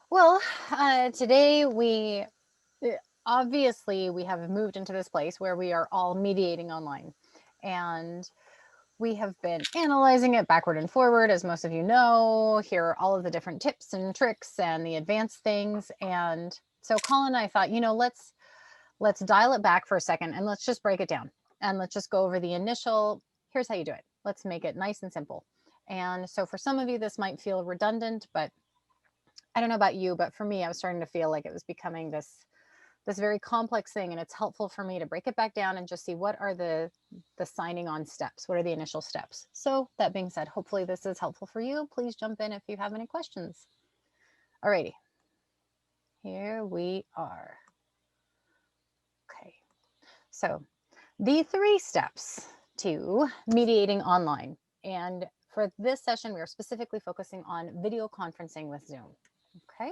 Well, today uh, obviously we have moved into this place where we are all mediating online, and we have been analyzing it backward and forward, as most of you know. Here are all of the different tips and tricks and the advanced things. And so Colin and I thought, let's dial it back for a second and let's just break it down and let's just go over the initial. Here's how you do it. Let's make it nice and simple. And so for some of you, this might feel redundant, but I don't know about you, but for me, I was starting to feel like it was becoming this very complex thing, and it's helpful for me to break it back down and just see what are the signing on steps, what are the initial steps. So that being said, hopefully this is helpful for you. Please jump in if you have any questions. Alrighty, here we are. Okay, so the 3 steps to mediating online, and for this session we are specifically focusing on video conferencing with Zoom. Okay.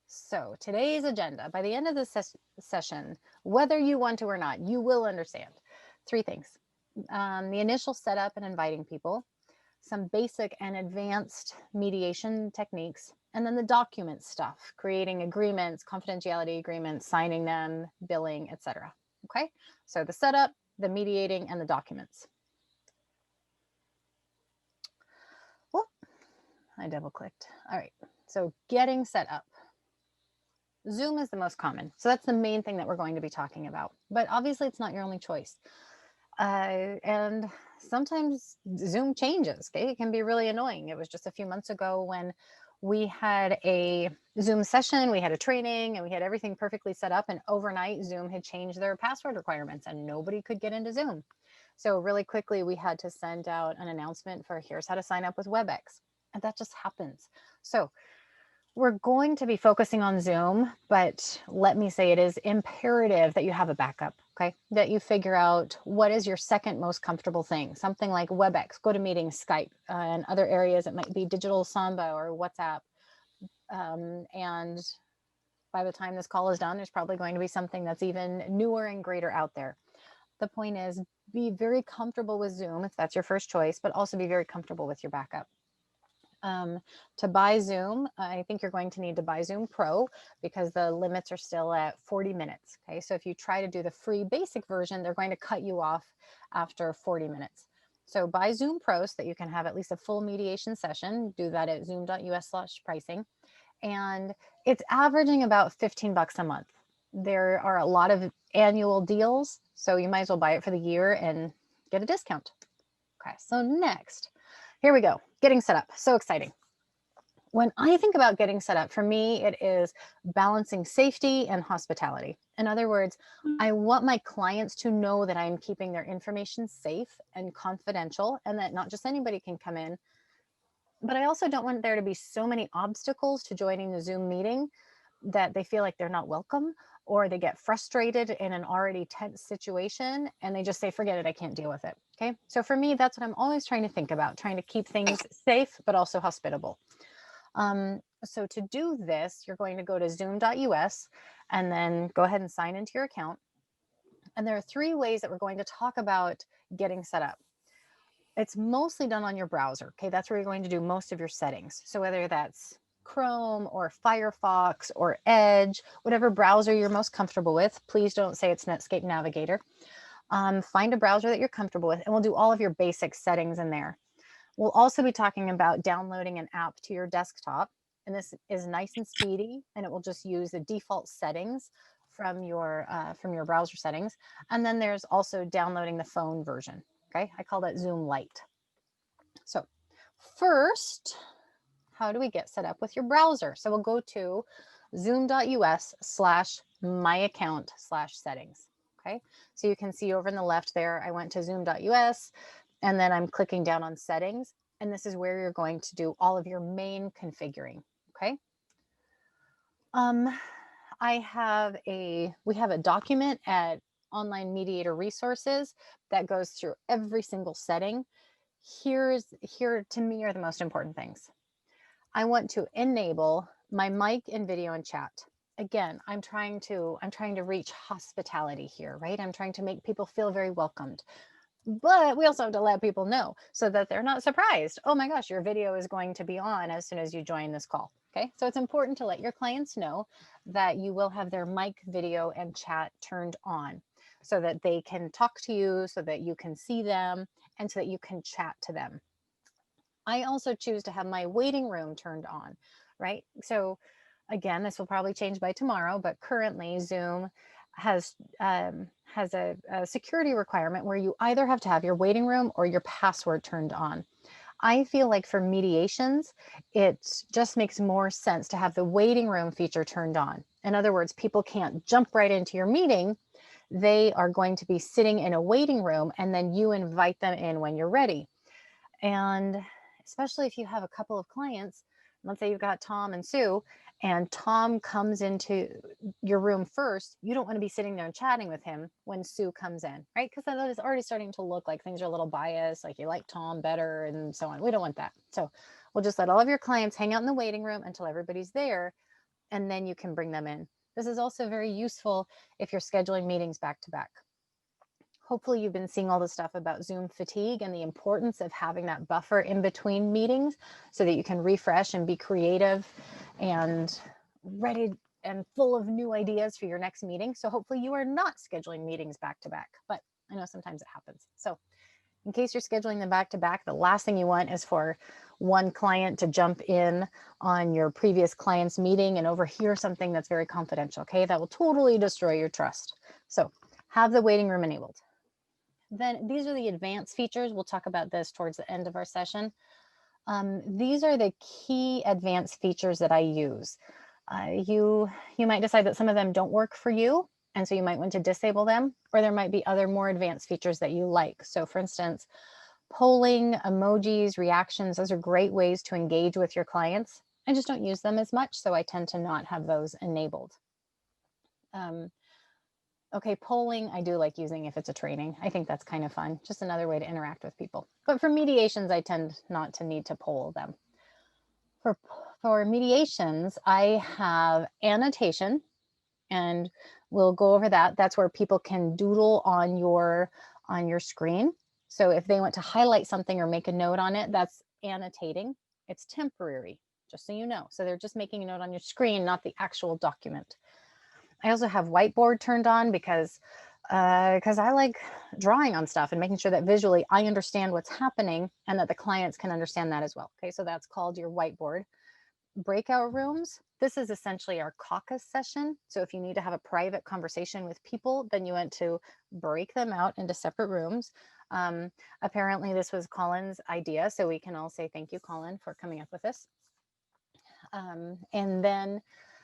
So today's agenda, by the end of this session, whether you want to or not, you will understand 3 things. The initial setup and inviting people, some basic and advanced mediation techniques, and then the document stuff, creating agreements, confidentiality agreements, signing them, billing, etc. Okay, so the setup, the mediating, and the documents. Well, I double clicked. All right, so getting set up. Zoom is the most common. So that's the main thing that we're going to be talking about. But obviously it's not your only choice. And sometimes Zoom changes, okay? It can be really annoying. It was just a few months ago when we had a Zoom session, we had a training, and we had everything perfectly set up, and overnight Zoom had changed their password requirements and nobody could get into Zoom. So really quickly we had to send out an announcement for here's how to sign up with WebEx. And that just happens. So we're going to be focusing on Zoom, but let me say it is imperative that you have a backup, okay? That you figure out what is your second most comfortable thing. Something like WebEx, GoToMeeting, Skype, and other areas. It might be Digital Samba or WhatsApp. And by the time this call is done, there's probably going to be something that's even newer and greater out there. The point is, be very comfortable with Zoom if that's your first choice, but also be very comfortable with your backup. To buy Zoom, I think you're going to need to buy Zoom Pro because the limits are still at 40 minutes. Okay, so if you try to do the free basic version, they're going to cut you off after 40 minutes. So buy Zoom Pro so that you can have at least a full mediation session. Do that at zoom.us/pricing. And it's averaging about 15 bucks a month. There are a lot of annual deals, so you might as well buy it for the year and get a discount. Okay, so next, here we go, getting set up. So exciting. When I think about getting set up, for me, it is balancing safety and hospitality. In other words, I want my clients to know that I'm keeping their information safe and confidential and that not just anybody can come in. But I also don't want there to be so many obstacles to joining the Zoom meeting that they feel like they're not welcome, or they get frustrated in an already tense situation and they just say, forget it, I can't deal with it. Okay. So for me, that's what I'm always trying to think about, trying to keep things safe, but also hospitable. So to do this, you're going to go to zoom.us and then go ahead and sign into your account. And there are 3 ways that we're going to talk about getting set up. It's mostly done on your browser. Okay. That's where you're going to do most of your settings. So whether that's Chrome or Firefox or Edge, whatever browser you're most comfortable with, please don't say it's Netscape Navigator. Find a browser that you're comfortable with and we'll do all of your basic settings in there. We'll also be talking about downloading an app to your desktop, and this is nice and speedy, and it will just use the default settings from your browser settings. And then there's also downloading the phone version. Okay, I call that Zoom Lite. So first, how do we get set up with your browser? So we'll go to zoom.us/myaccount/settings. Okay, so you can see over in the left there, I went to zoom.us and then I'm clicking down on settings. And this is where you're going to do all of your main configuring. Okay. We have a document at Online Mediator Resources that goes through every single setting. Here to me are the most important things. I want to enable my mic and video and chat. Again, I'm trying to reach hospitality here, right? I'm trying to make people feel very welcomed. But we also have to let people know so that they're not surprised. Oh my gosh, your video is going to be on as soon as you join this call. Okay, so it's important to let your clients know that you will have their mic, video, and chat turned on so that they can talk to you, so that you can see them, and so that you can chat to them. I also choose to have my waiting room turned on, right? So again, this will probably change by tomorrow, but currently Zoom has a security requirement where you either have to have your waiting room or your password turned on. I feel like for mediations, it just makes more sense to have the waiting room feature turned on. In other words, people can't jump right into your meeting. They are going to be sitting in a waiting room, and then you invite them in when you're ready. And especially if you have a couple of clients, let's say you've got Tom and Sue, and Tom comes into your room first, you don't want to be sitting there and chatting with him when Sue comes in, right? Because that is already starting to look like things are a little biased, like you like Tom better and so on. We don't want that. So we'll just let all of your clients hang out in the waiting room until everybody's there, and then you can bring them in. This is also very useful if you're scheduling meetings back to back. Hopefully you've been seeing all the stuff about Zoom fatigue and the importance of having that buffer in between meetings so that you can refresh and be creative and ready and full of new ideas for your next meeting. So hopefully you are not scheduling meetings back to back, but I know sometimes it happens. So in case you're scheduling them back to back, the last thing you want is for one client to jump in on your previous client's meeting and overhear something that's very confidential, okay? That will totally destroy your trust. So have the waiting room enabled. Then these are the advanced features. We'll talk about this towards the end of our session. These are the key advanced features that I use. You might decide that some of them don't work for you, and so you might want to disable them, or there might be other more advanced features that you like. So for instance, polling, emojis, reactions, those are great ways to engage with your clients. I just don't use them as much, so I tend to not have those enabled. Okay, polling, I do like using if it's a training. I think that's kind of fun. Just another way to interact with people. But for mediations, I tend not to need to poll them. For mediations, I have annotation, and we'll go over that. That's where people can doodle on your screen. So if they want to highlight something or make a note on it, that's annotating. It's temporary, just so you know. So they're just making a note on your screen, not the actual document. I also have whiteboard turned on because I like drawing on stuff and making sure that visually I understand what's happening and that the clients can understand that as well. Okay, so that's called your whiteboard. Breakout rooms, this is essentially our caucus session. So if you need to have a private conversation with people, then you want to break them out into separate rooms. Apparently this was Colin's idea, so we can all say thank you, Colin, for coming up with this. And then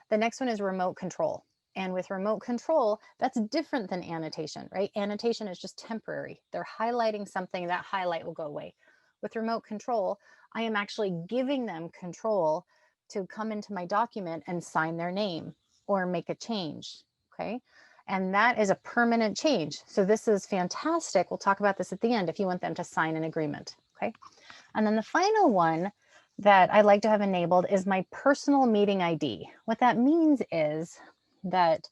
the next one is remote control. And with remote control, that's different than annotation, right? Annotation is just temporary. They're highlighting something, that highlight will go away. With remote control, I am actually giving them control to come into my document and sign their name or make a change, okay? And that is a permanent change. So this is fantastic. We'll talk about this at the end if you want them to sign an agreement, okay? And then the final one that I like to have enabled is my personal meeting ID. What that means is that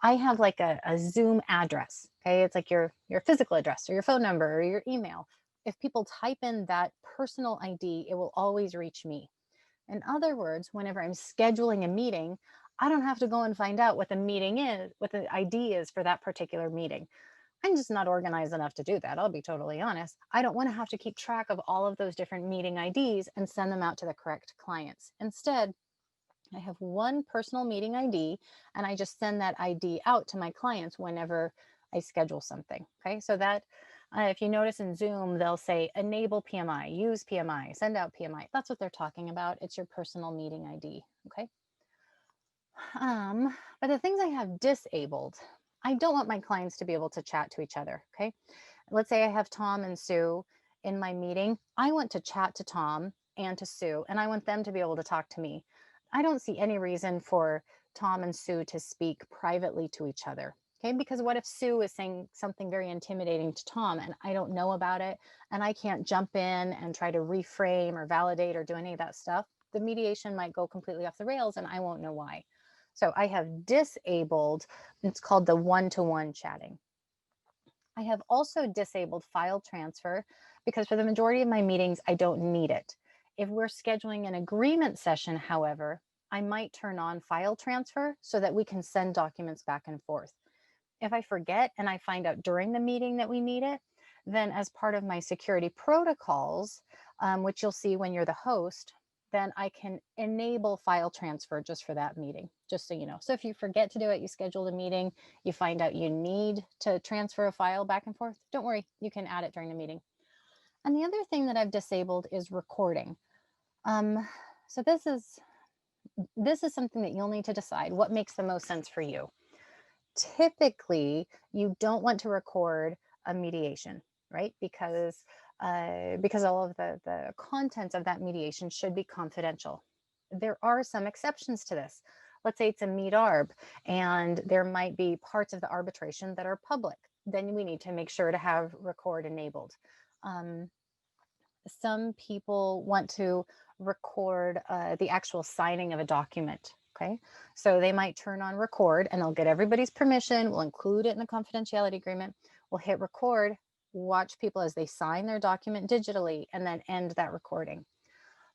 I have like a Zoom address, okay? It's like your physical address or your phone number or your email. If people type in that personal ID, it will always reach me. In other words, whenever I'm scheduling a meeting, I don't have to go and find out what the meeting is, what the ID is for that particular meeting. I'm just not organized enough to do that. I'll be totally honest. I don't want to have to keep track of all of those different meeting IDs and send them out to the correct clients. Instead, I have one personal meeting ID, and I just send that ID out to my clients whenever I schedule something. Okay, so that if you notice in Zoom, they'll say enable PMI, use PMI, send out PMI. That's what they're talking about. It's your personal meeting ID. Okay. But the things I have disabled, I don't want my clients to be able to chat to each other. Okay. Let's say I have Tom and Sue in my meeting. I want to chat to Tom and to Sue, and I want them to be able to talk to me. I don't see any reason for Tom and Sue to speak privately to each other. Okay, because what if Sue is saying something very intimidating to Tom and I don't know about it and I can't jump in and try to reframe or validate or do any of that stuff? The mediation might go completely off the rails and I won't know why. So I have disabled, it's called the one-to-one chatting. I have also disabled file transfer because for the majority of my meetings, I don't need it. If we're scheduling an agreement session, however, I might turn on file transfer so that we can send documents back and forth. If I forget and I find out during the meeting that we need it, then as part of my security protocols, which you'll see when you're the host, then I can enable file transfer just for that meeting, just so you know. So if you forget to do it, you schedule a meeting, you find out you need to transfer a file back and forth, don't worry, you can add it during the meeting. And the other thing that I've disabled is recording. So this is something that you'll need to decide what makes the most sense for you. Typically, you don't want to record a mediation, right? Because all of the contents of that mediation should be confidential. There are some exceptions to this. Let's say it's a meet-arb and there might be parts of the arbitration that are public. Then we need to make sure to have record enabled. Some people want to record the actual signing of a document. Okay, so they might turn on record and they'll get everybody's permission. We'll include it in the confidentiality agreement. We'll hit record, watch people as they sign their document digitally, and then end that recording.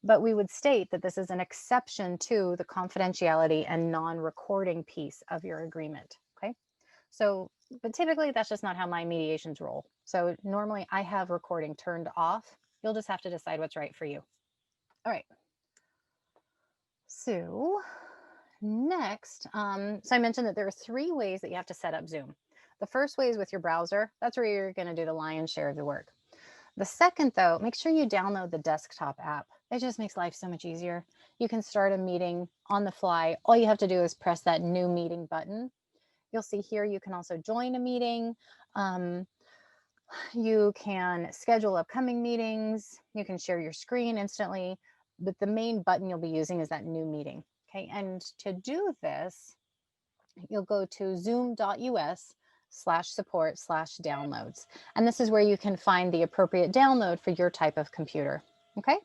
But we would state that this is an exception to the confidentiality and non-recording piece of your agreement. Okay, so, but typically that's just not how my mediations roll. So normally I have recording turned off. You'll just have to decide what's right for you. All right. So next, so I mentioned that there are 3 ways that you have to set up Zoom. The first way is with your browser. That's where you're going to do the lion's share of the work. The second, though, make sure you download the desktop app. It just makes life so much easier. You can start a meeting on the fly. All you have to do is press that new meeting button. You'll see here you can also join a meeting. You can schedule upcoming meetings. You can share your screen instantly. But the main button you'll be using is that new meeting. Okay, and to do this, you'll go to zoom.us/support/downloads. And this is where you can find the appropriate download for your type of computer. Okay.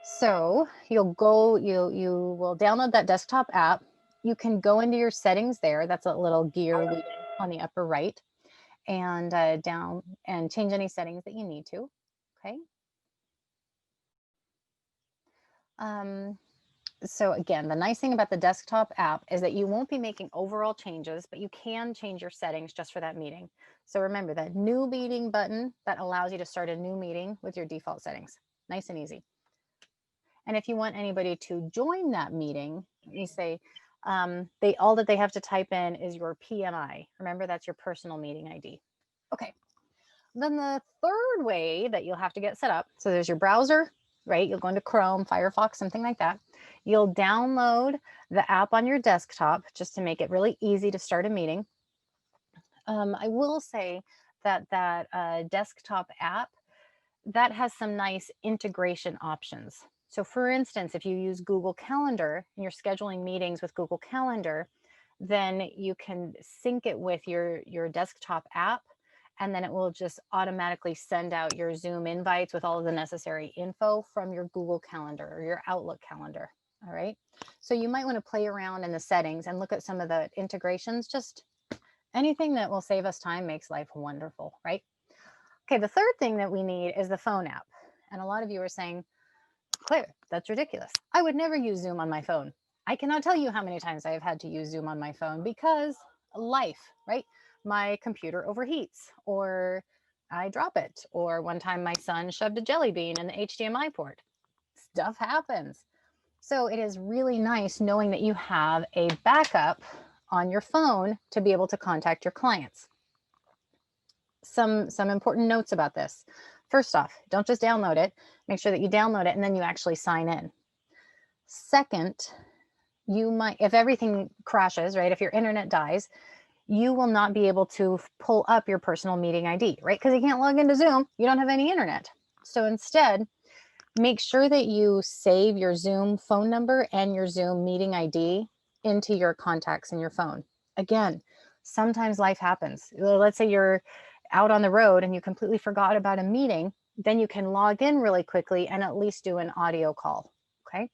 So you will download that desktop app. You can go into your settings there. That's a little gear on the upper right, and down and change any settings that you need to. Okay. So again, the nice thing about the desktop app is that you won't be making overall changes, but you can change your settings just for that meeting. So remember that new meeting button that allows you to start a new meeting with your default settings. Nice and easy. And if you want anybody to join that meeting, you say all that they have to type in is your PMI. Remember, that's your personal meeting ID. Okay. Then the third way that you'll have to get set up, so there's your browser, right? You'll go into Chrome, Firefox, something like that. You'll download the app on your desktop just to make it really easy to start a meeting. I will say that desktop app, that has some nice integration options. So for instance, if you use Google Calendar and you're scheduling meetings with Google Calendar, then you can sync it with your desktop app, and then it will just automatically send out your Zoom invites with all of the necessary info from your Google Calendar or your Outlook calendar. All right. So you might want to play around in the settings and look at some of the integrations. Just anything that will save us time makes life wonderful, right? Okay, the third thing that we need is the phone app. And a lot of you are saying, Claire, that's ridiculous. I would never use Zoom on my phone. I cannot tell you how many times I have had to use Zoom on my phone because life, right? My computer overheats, or I drop it, or one time my son shoved a jelly bean in the HDMI port. Stuff happens. So it is really nice knowing that you have a backup on your phone to be able to contact your clients. Some important notes about this. First off, don't just download it. Make sure that you download it and then you actually sign in. Second, you might, if everything crashes, right? If your internet dies, you will not be able to pull up your personal meeting ID, right? Because you can't log into Zoom. You don't have any internet. So instead, make sure that you save your Zoom phone number and your Zoom meeting ID into your contacts in your phone. Again, sometimes life happens. Let's say you're out on the road and you completely forgot about a meeting, then you can log in really quickly and at least do an audio call, okay?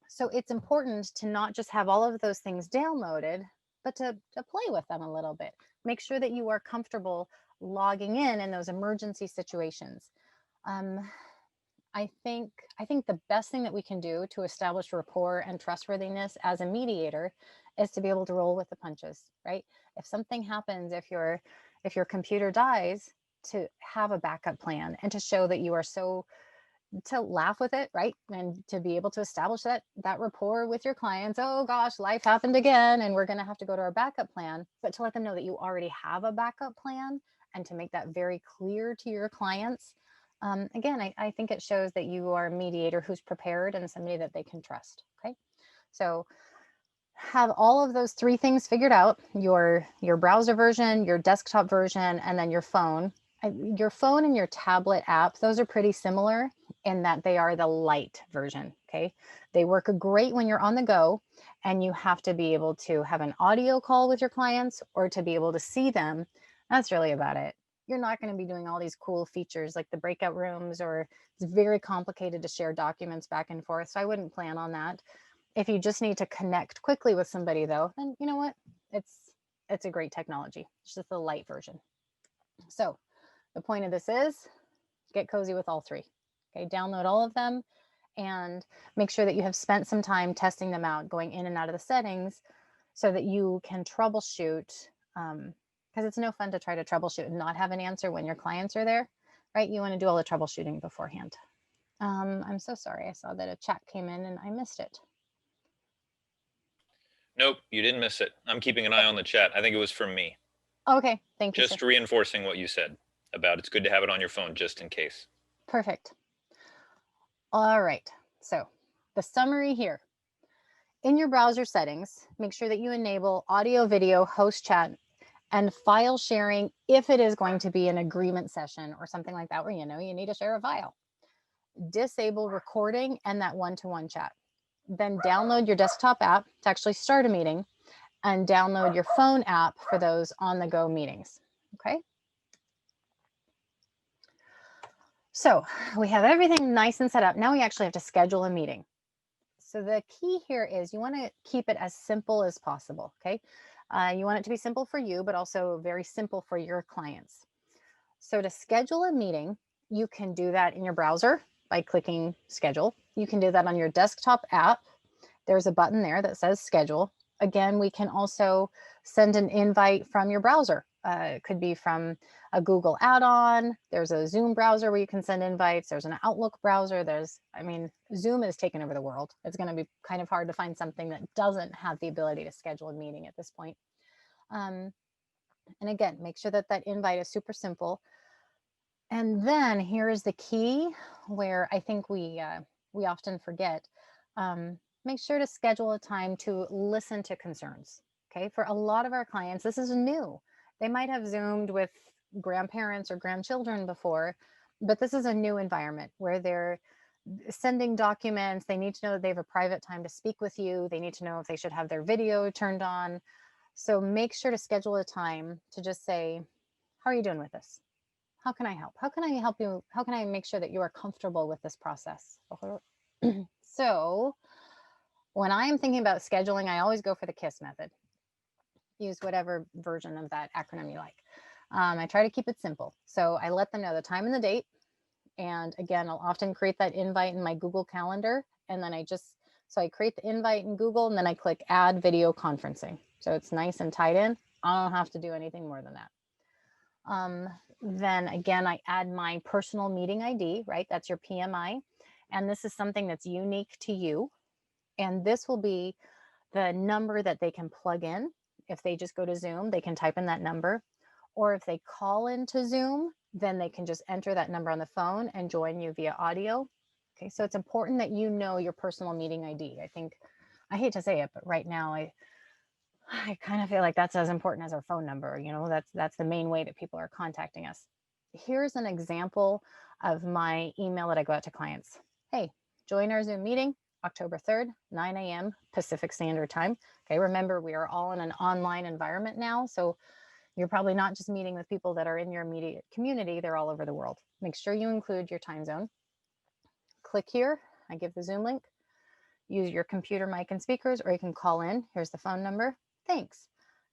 So it's important to not just have all of those things downloaded, but to play with them a little bit. Make sure that you are comfortable logging in those emergency situations. I think the best thing that we can do to establish rapport and trustworthiness as a mediator is to be able to roll with the punches, right? If something happens, if your computer dies, to have a backup plan and to show that you are to laugh with it, right? And to be able to establish that rapport with your clients. Oh gosh, life happened again, and we're going to have to go to our backup plan, but to let them know that you already have a backup plan and to make that very clear to your clients. Again, I think it shows that you are a mediator who's prepared and somebody that they can trust. Okay, so have all of those three things figured out: your browser version, your desktop version, and then your phone. Your phone and your tablet app, those are pretty similar in that they are the light version. Okay, they work great when you're on the go and you have to be able to have an audio call with your clients or to be able to see them. That's really about it. You're not going to be doing all these cool features like the breakout rooms, or it's very complicated to share documents back and forth. So I wouldn't plan on that. If you just need to connect quickly with somebody though, then you know what? It's a great technology. It's just the light version. So the point of this is get cozy with all three. Okay, download all of them and make sure that you have spent some time testing them out, going in and out of the settings so that you can troubleshoot, because it's no fun to try to troubleshoot and not have an answer when your clients are there, right? You want to do all the troubleshooting beforehand. I'm so sorry. I saw that a chat came in and I missed it. Nope, you didn't miss it. I'm keeping an eye on the chat. I think it was from me. Okay, thank you. Just reinforcing what you said about it's good to have it on your phone just in case. Perfect. All right, so the summary here. In your browser settings, make sure that you enable audio, video, host chat, and file sharing if it is going to be an agreement session or something like that where you need to share a file. Disable recording and that one-to-one chat. Then download your desktop app to actually start a meeting and download your phone app for those on-the-go meetings, okay? So we have everything nice and set up. Now we actually have to schedule a meeting. So the key here is you want to keep it as simple as possible, okay? You want it to be simple for you, but also very simple for your clients. So to schedule a meeting, you can do that in your browser by clicking schedule. You can do that on your desktop app. There's a button there that says schedule. Again, we can also send an invite from your browser. It could be from a Google add-on. There's a Zoom browser where you can send invites. There's an Outlook browser. Zoom has taken over the world. It's going to be kind of hard to find something that doesn't have the ability to schedule a meeting at this point. And again, make sure that invite is super simple. And then here is the key where I think we often forget. Make sure to schedule a time to listen to concerns. Okay, for a lot of our clients, this is new. They might have Zoomed with grandparents or grandchildren before, but this is a new environment where they're sending documents. They need to know that they have a private time to speak with you. They need to know if they should have their video turned on. So make sure to schedule a time to just say, how are you doing with this? How can I help? How can I help you? How can I make sure that you are comfortable with this process? So when I am thinking about scheduling, I always go for the KISS method. Use whatever version of that acronym you like. I try to keep it simple. So I let them know the time and the date. And again, I'll often create that invite in my Google Calendar. And then I create the invite in Google and then I click add video conferencing. So it's nice and tied in. I don't have to do anything more than that. Then again, I add my personal meeting ID, right? That's your PMI. And this is something that's unique to you. And this will be the number that they can plug in. If they just go to Zoom, they can type in that number. Or if they call into Zoom, then they can just enter that number on the phone and join you via audio. Okay, so it's important that you know your personal meeting ID. I hate to say it, but right now I kind of feel like that's as important as our phone number. That's the main way that people are contacting us. Here's an example of my email that I go out to clients. Hey, join our Zoom meeting, October 3rd, 9 a.m. Pacific Standard Time. Okay, remember, we are all in an online environment now, so you're probably not just meeting with people that are in your immediate community, they're all over the world. Make sure you include your time zone. Click here, I give the Zoom link. Use your computer, mic, and speakers, or you can call in. Here's the phone number. Thanks.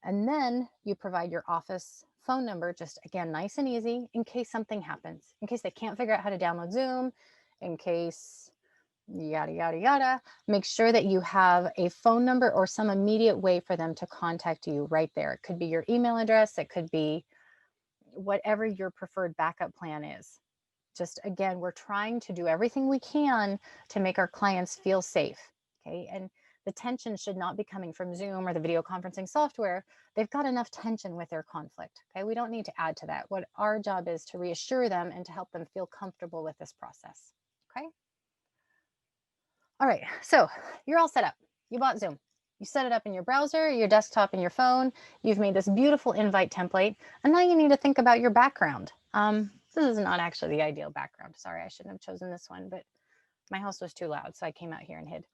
And then you provide your office phone number, just again, nice and easy, in case something happens, in case they can't figure out how to download Zoom, in case yada, yada, yada. Make sure that you have a phone number or some immediate way for them to contact you right there. It could be your email address, it could be whatever your preferred backup plan is. Just again, we're trying to do everything we can to make our clients feel safe. Okay. And the tension should not be coming from Zoom or the video conferencing software. They've got enough tension with their conflict. Okay. We don't need to add to that. What our job is to reassure them and to help them feel comfortable with this process. Okay. All right. So you're all set up. You bought Zoom. You set it up in your browser, your desktop, and your phone. You've made this beautiful invite template. And now you need to think about your background. This is not actually the ideal background. Sorry, I shouldn't have chosen this one, but my house was too loud, so I came out here and hid.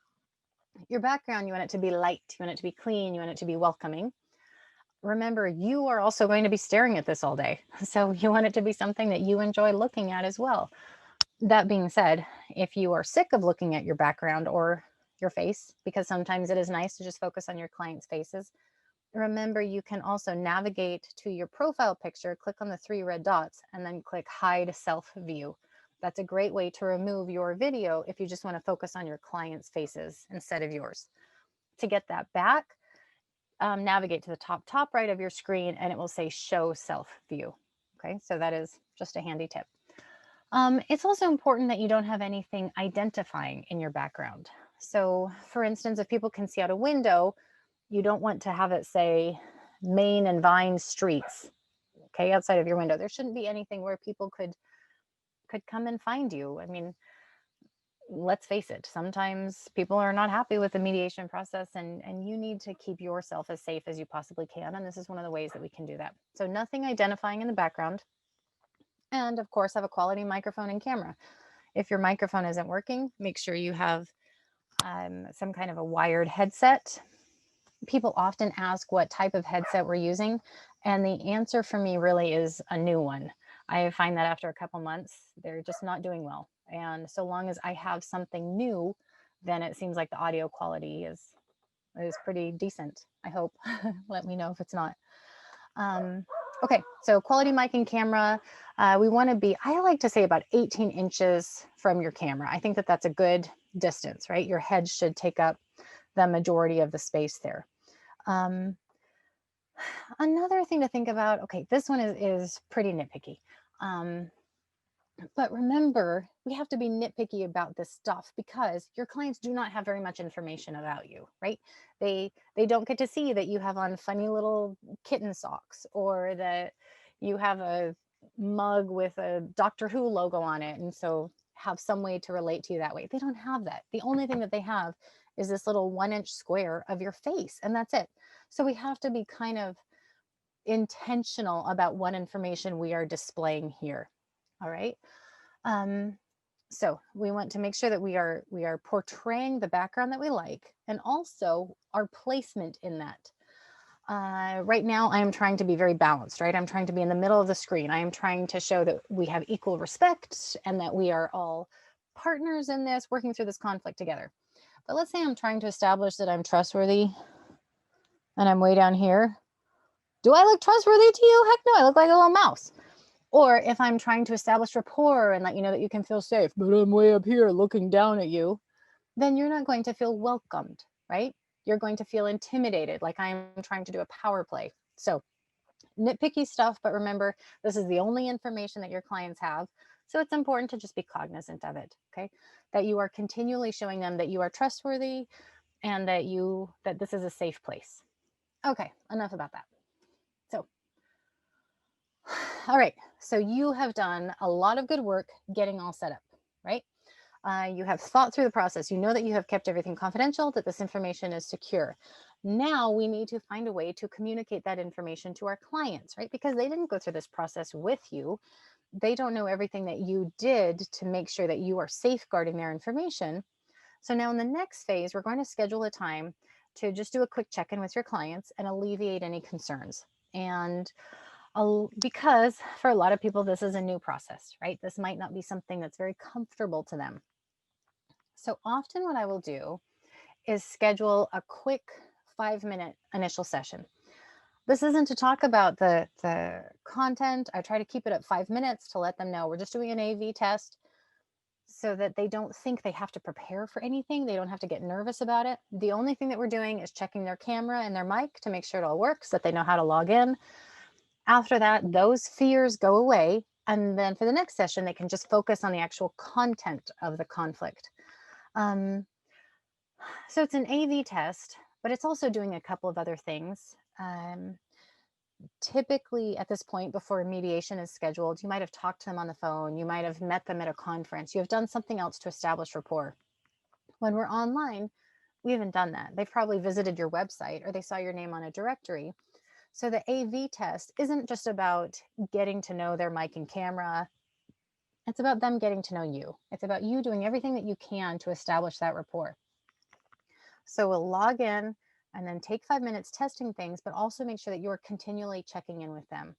Your background, you want it to be light, you want it to be clean, you want it to be welcoming. Remember, you are also going to be staring at this all day. So you want it to be something that you enjoy looking at as well. That being said, if you are sick of looking at your background or your face, because sometimes it is nice to just focus on your clients' faces, remember you can also navigate to your profile picture, click on the 3 red dots, and then click Hide Self View. That's a great way to remove your video if you just want to focus on your clients' faces instead of yours. To get that back, navigate to the top right of your screen, and it will say Show Self View. Okay, so that is just a handy tip. It's also important that you don't have anything identifying in your background. So for instance, if people can see out a window, you don't want to have it say Main and Vine streets, okay, outside of your window. There shouldn't be anything where people could come and find you. I mean, let's face it, sometimes people are not happy with the mediation process, and you need to keep yourself as safe as you possibly can. And this is one of the ways that we can do that. So nothing identifying in the background. And of course, have a quality microphone and camera. If your microphone isn't working, make sure you have some kind of a wired headset. People often ask what type of headset we're using, and the answer for me really is a new one. I find that after a couple months, they're just not doing well. And so long as I have something new, then it seems like the audio quality is pretty decent, I hope. Let me know if it's not. Okay, so quality mic and camera. We want to be, I like to say, about 18 inches from your camera. I think that that's a good distance, right? Your head should take up the majority of the space there. Another thing to think about, okay, this one is pretty nitpicky. But remember, we have to be nitpicky about this stuff because your clients do not have very much information about you, right? They don't get to see that you have on funny little kitten socks, or that you have a mug with a Doctor Who logo on it, and so have some way to relate to you that way. They don't have that. The only thing that they have is this little 1-inch square of your face, and that's it. So we have to be kind of intentional about what information we are displaying here. All right. So we want to make sure that we are portraying the background that we like, and also our placement in that. Right now, I am trying to be very balanced, right? I'm trying to be in the middle of the screen. I am trying to show that we have equal respect and that we are all partners in this, working through this conflict together. But let's say I'm trying to establish that I'm trustworthy and I'm way down here. Do I look trustworthy to you? Heck no, I look like a little mouse. Or if I'm trying to establish rapport and let you know that you can feel safe, but I'm way up here looking down at you, then you're not going to feel welcomed, right? You're going to feel intimidated, like I'm trying to do a power play. So nitpicky stuff, but remember, this is the only information that your clients have. So it's important to just be cognizant of it, okay? That you are continually showing them that you are trustworthy and that this is a safe place. Okay, enough about that. So, all right, so you have done a lot of good work getting all set up, right? You have thought through the process. You know that you have kept everything confidential, that this information is secure. Now we need to find a way to communicate that information to our clients, right? Because they didn't go through this process with you. They don't know everything that you did to make sure that you are safeguarding their information. So now in the next phase, we're going to schedule a time to just do a quick check-in with your clients and alleviate any concerns. And because for a lot of people, this is a new process, right? This might not be something that's very comfortable to them. So often what I will do is schedule a quick 5-minute initial session. This isn't to talk about the content. I try to keep it at 5 minutes to let them know we're just doing an AV test so that they don't think they have to prepare for anything. They don't have to get nervous about it. The only thing that we're doing is checking their camera and their mic to make sure it all works, that they know how to log in. After that, those fears go away. And then for the next session, they can just focus on the actual content of the conflict. Um, so it's an AV test, but it's also doing a couple of other things. Typically at this point, before mediation is scheduled, you might have talked to them on the phone, you might have met them at a conference, you have done something else to establish rapport. When we're online, we haven't done that. They've probably visited your website or they saw your name on a directory. So the AV test isn't just about getting to know their mic and camera. It's about them getting to know you. It's about you doing everything that you can to establish that rapport. So we'll log in and then take 5 minutes testing things, but also make sure that you're continually checking in with them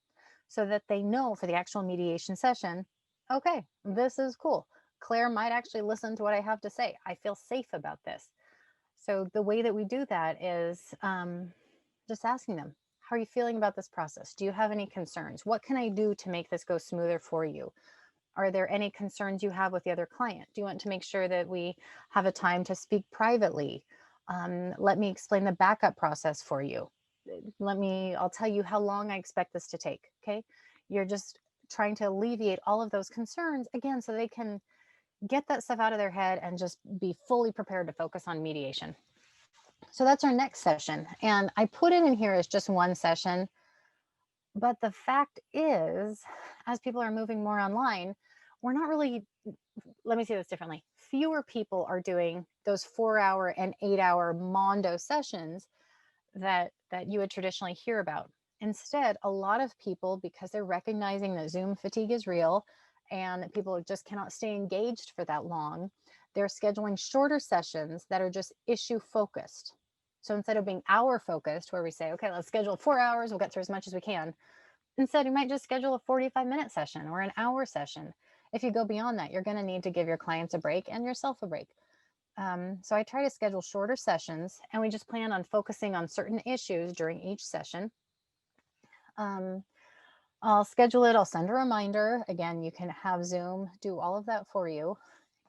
so that they know for the actual mediation session, okay, this is cool. Claire might actually listen to what I have to say. I feel safe about this. So the way that we do that is just asking them, how are you feeling about this process? Do you have any concerns? What can I do to make this go smoother for you? Are there any concerns you have with the other client? Do you want to make sure that we have a time to speak privately? Let me explain the backup process for you. I'll tell you how long I expect this to take. Okay. You're just trying to alleviate all of those concerns again, so they can get that stuff out of their head and just be fully prepared to focus on mediation. So that's our next session. And I put it in here as just one session. But the fact is, as people are moving more online, we're not really, let me say this differently. Fewer people are doing those 4 hour and 8 hour Mondo sessions that you would traditionally hear about. Instead, a lot of people, because they're recognizing that Zoom fatigue is real and people just cannot stay engaged for that long, they're scheduling shorter sessions that are just issue focused. So instead of being hour focused, where we say, okay, let's schedule 4 hours, we'll get through as much as we can. Instead, you might just schedule a 45-minute session or an hour session. If you go beyond that, you're going to need to give your clients a break and yourself a break. So I try to schedule shorter sessions, and we just plan on focusing on certain issues during each session. I'll schedule it. I'll send a reminder. Again, you can have Zoom do all of that for you,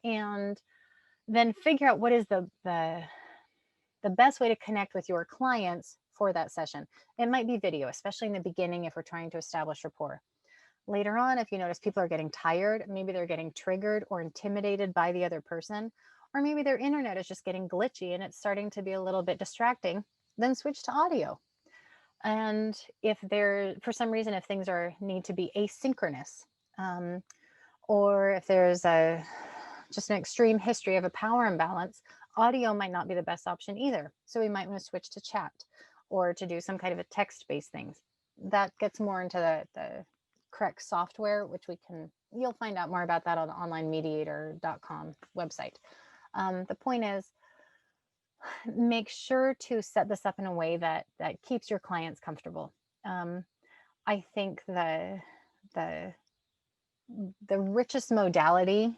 and then figure out what is the best way to connect with your clients for that session. It might be video, especially in the beginning if we're trying to establish rapport. Later on, if you notice people are getting tired, maybe they're getting triggered or intimidated by the other person, or maybe their internet is just getting glitchy and it's starting to be a little bit distracting, then switch to audio. And if for some reason, if things need to be asynchronous, or if there's just an extreme history of a power imbalance, audio might not be the best option either. So we might want to switch to chat or to do some kind of a text-based things. That gets more into the correct software, which you'll find out more about that on the onlinemediator.com website. The point is, make sure to set this up in a way that keeps your clients comfortable. I think the richest modality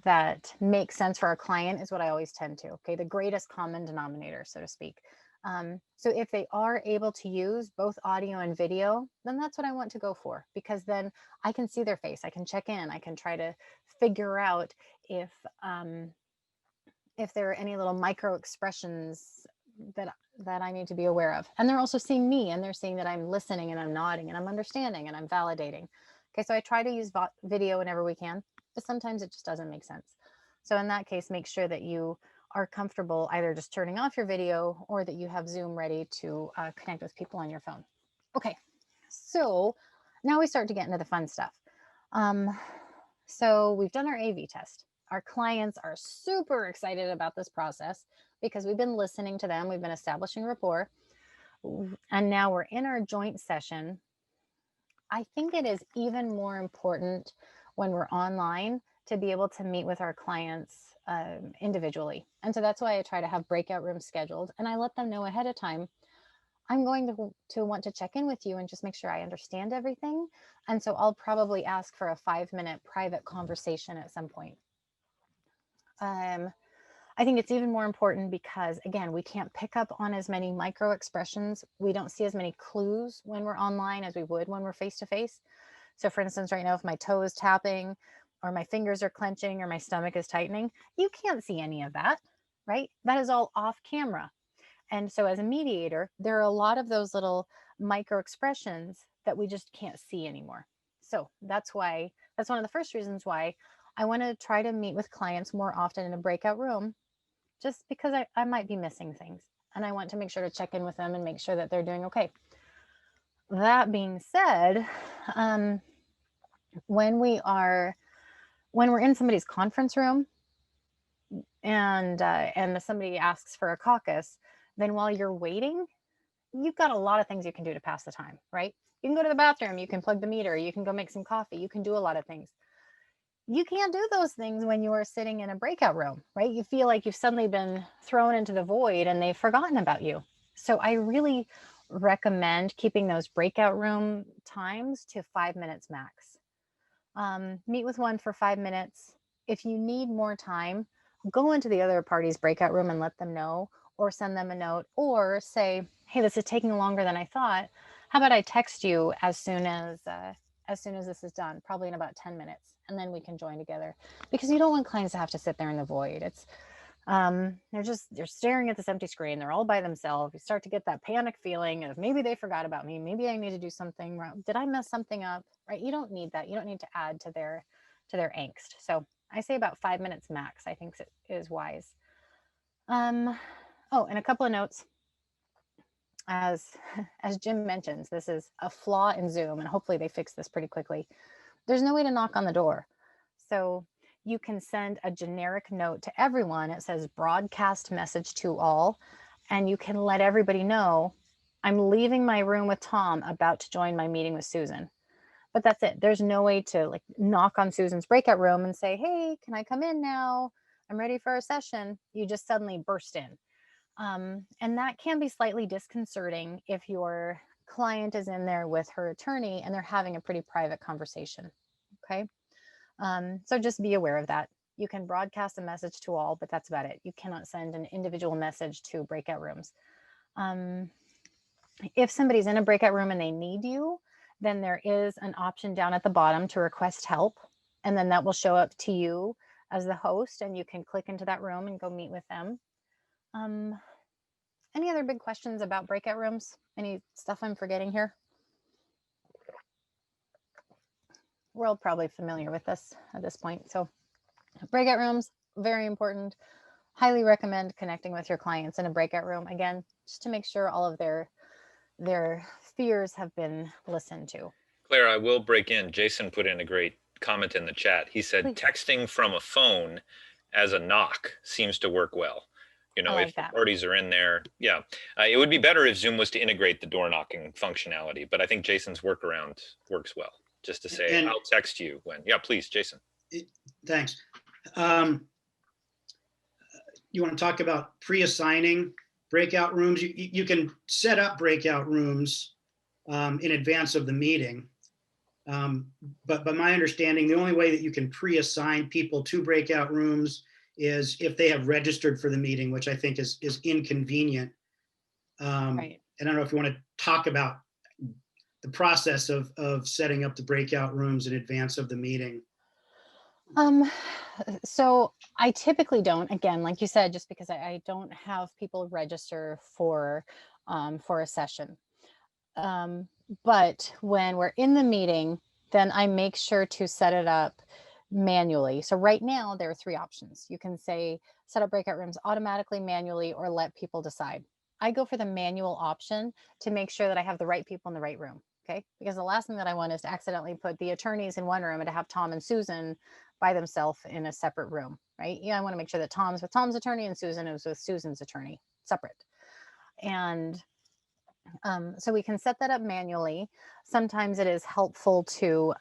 that makes sense for our client is what I always tend to, okay, the greatest common denominator, so to speak. So if they are able to use both audio and video, then that's what I want to go for, because then I can see their face, I can check in, I can try to figure out if there are any little micro expressions that I need to be aware of. And they're also seeing me, and they're seeing that I'm listening and I'm nodding and I'm understanding and I'm validating. Okay, so I try to use video whenever we can, but sometimes it just doesn't make sense. So in that case, make sure that you are comfortable either just turning off your video or that you have Zoom ready to connect with people on your phone. Okay, so now we start to get into the fun stuff. So we've done our AV test. Our clients are super excited about this process because we've been listening to them, we've been establishing rapport, and now we're in our joint session. I think it is even more important when we're online to be able to meet with our clients individually. And so that's why I try to have breakout rooms scheduled, and I let them know ahead of time, I'm going to want to check in with you and just make sure I understand everything. And so I'll probably ask for a 5-minute private conversation at some point. I think it's even more important because, again, we can't pick up on as many micro expressions. We don't see as many clues when we're online as we would when we're face to face. So, for instance, right now, if my toe is tapping or my fingers are clenching or my stomach is tightening, you can't see any of that, right? That is all off camera. And so, as a mediator, there are a lot of those little micro expressions that we just can't see anymore. So, that's one of the first reasons why I want to try to meet with clients more often in a breakout room, just because I might be missing things. And I want to make sure to check in with them and make sure that they're doing okay. That being said, um, when we're in somebody's conference room and somebody asks for a caucus, then while you're waiting, you've got a lot of things you can do to pass the time, right? You can go to the bathroom, you can plug the meter, you can go make some coffee, you can do a lot of things. You can't do those things when you are sitting in a breakout room, right? You feel like you've suddenly been thrown into the void and they've forgotten about you. So I really recommend keeping those breakout room times to 5 minutes max. Meet with one for 5 minutes. If you need more time, go into the other party's breakout room and let them know, or send them a note, or say, "Hey, this is taking longer than I thought. How about I text you as soon as this is done, probably in about 10 minutes, and then we can join together." Because you don't want clients to have to sit there in the void. They're staring at this empty screen. They're all by themselves. You start to get that panic feeling of maybe they forgot about me. Maybe I need to do something wrong. Did I mess something up? Right? You don't need that. You don't need to add to their angst. So I say about 5 minutes max, I think is wise. Oh, and a couple of notes. As as Jim mentions, this is a flaw in Zoom, and hopefully they fix this pretty quickly. There's no way to knock on the door. So you can send a generic note to everyone. It says broadcast message to all, and you can let everybody know, "I'm leaving my room with Tom, about to join my meeting with Susan." But that's it. There's no way to like knock on Susan's breakout room and say, "Hey, can I come in now? I'm ready for a session." You just suddenly burst in. And that can be slightly disconcerting if your client is in there with her attorney and they're having a pretty private conversation. Okay. So just be aware of that. You can broadcast a message to all, but that's about it. You cannot send an individual message to breakout rooms. If somebody's in a breakout room and they need you, then there is an option down at the bottom to request help. And then that will show up to you as the host, and you can click into that room and go meet with them. Any other big questions about breakout rooms? Any stuff I'm forgetting here? We're all probably familiar with this at this point. So breakout rooms, very important. Highly recommend connecting with your clients in a breakout room, again, just to make sure all of their fears have been listened to. Claire, I will break in. Jason put in a great comment in the chat. He said Please. texting from a phone as a knock seems to work well. You I know, like if the that. parties are in there, yeah. It would be better if Zoom was to integrate the door knocking functionality, but I think Jason's workaround works well. Just to say, And I'll text you when. Yeah, please, Jason. thanks. You want to talk about pre-assigning breakout rooms? You can set up breakout rooms in advance of the meeting. But by my understanding, the only way that you can pre-assign people to breakout rooms is if they have registered for the meeting, which I think is inconvenient. Right. And I don't know if you want to talk about the process of setting up the breakout rooms in advance of the meeting. So I typically don't, again, like you said, just because I don't have people register for a session. But when we're in the meeting, then I make sure to set it up manually. So right now there are three options. You can say set up breakout rooms automatically, manually, or let people decide. I go for the manual option to make sure that I have the right people in the right room. Okay. Because the last thing that I want is to accidentally put the attorneys in one room and to have Tom and Susan by themselves in a separate room. Right. Yeah. I want to make sure that Tom's with Tom's attorney and Susan is with Susan's attorney separate. And so we can set that up manually. Sometimes it is helpful to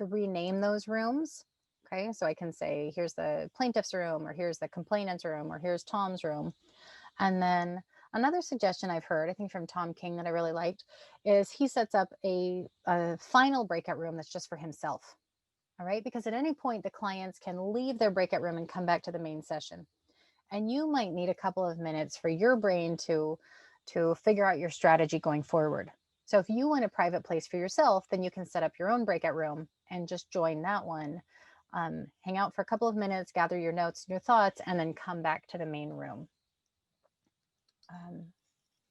rename those rooms. Okay, so I can say, here's the plaintiff's room, or here's the complainant's room, or here's Tom's room. And then another suggestion I've heard, I think from Tom King, that I really liked, is he sets up a final breakout room that's just for himself. All right, because at any point the clients can leave their breakout room and come back to the main session. And you might need a couple of minutes for your brain to figure out your strategy going forward. So if you want a private place for yourself, then you can set up your own breakout room and just join that one. Hang out for a couple of minutes, gather your notes and your thoughts, and then come back to the main room.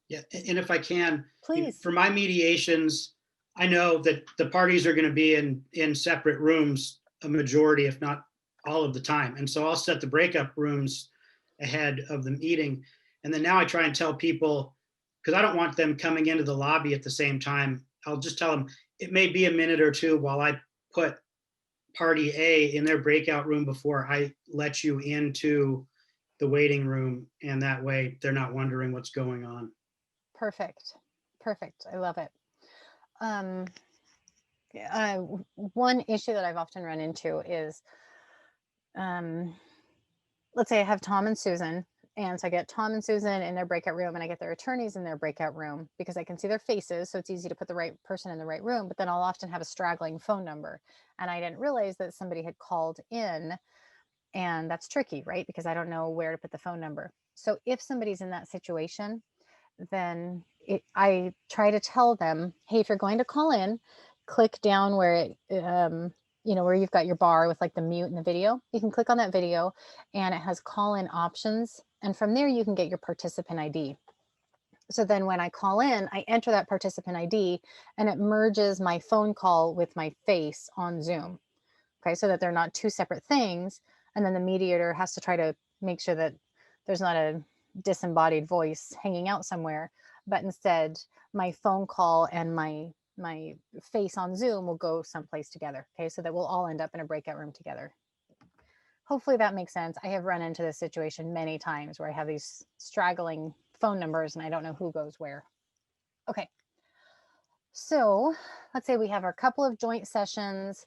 Yeah, and if I can, Please. for my mediations, I know that the parties are going to be in separate rooms a majority, if not all of the time. And so I'll set the breakup rooms ahead of the meeting. And then now I try and tell people, because I don't want them coming into the lobby at the same time, I'll just tell them it may be a minute or two while I put party A in their breakout room before I let you into the waiting room. And that way they're not wondering what's going on. Perfect. Perfect. I love it. One issue that I've often run into is, let's say I have Tom and Susan, and so I get Tom and Susan in their breakout room, and I get their attorneys in their breakout room because I can see their faces, so it's easy to put the right person in the right room. But then I'll often have a straggling phone number, and I didn't realize that somebody had called in, and that's tricky, right? Because I don't know where to put the phone number. So if somebody's in that situation, then I try to tell them, hey, if you're going to call in, click down where it, where you've got your bar with like the mute and the video. You can click on that video and it has call in options. And from there, you can get your participant ID. So then when I call in, I enter that participant ID and it merges my phone call with my face on Zoom. Okay, so that they're not two separate things. And then the mediator has to try to make sure that there's not a disembodied voice hanging out somewhere, but instead my phone call and my face on Zoom will go someplace together. Okay, so that we'll all end up in a breakout room together. Hopefully that makes sense. I have run into this situation many times where I have these straggling phone numbers and I don't know who goes where. Okay, so let's say we have our couple of joint sessions.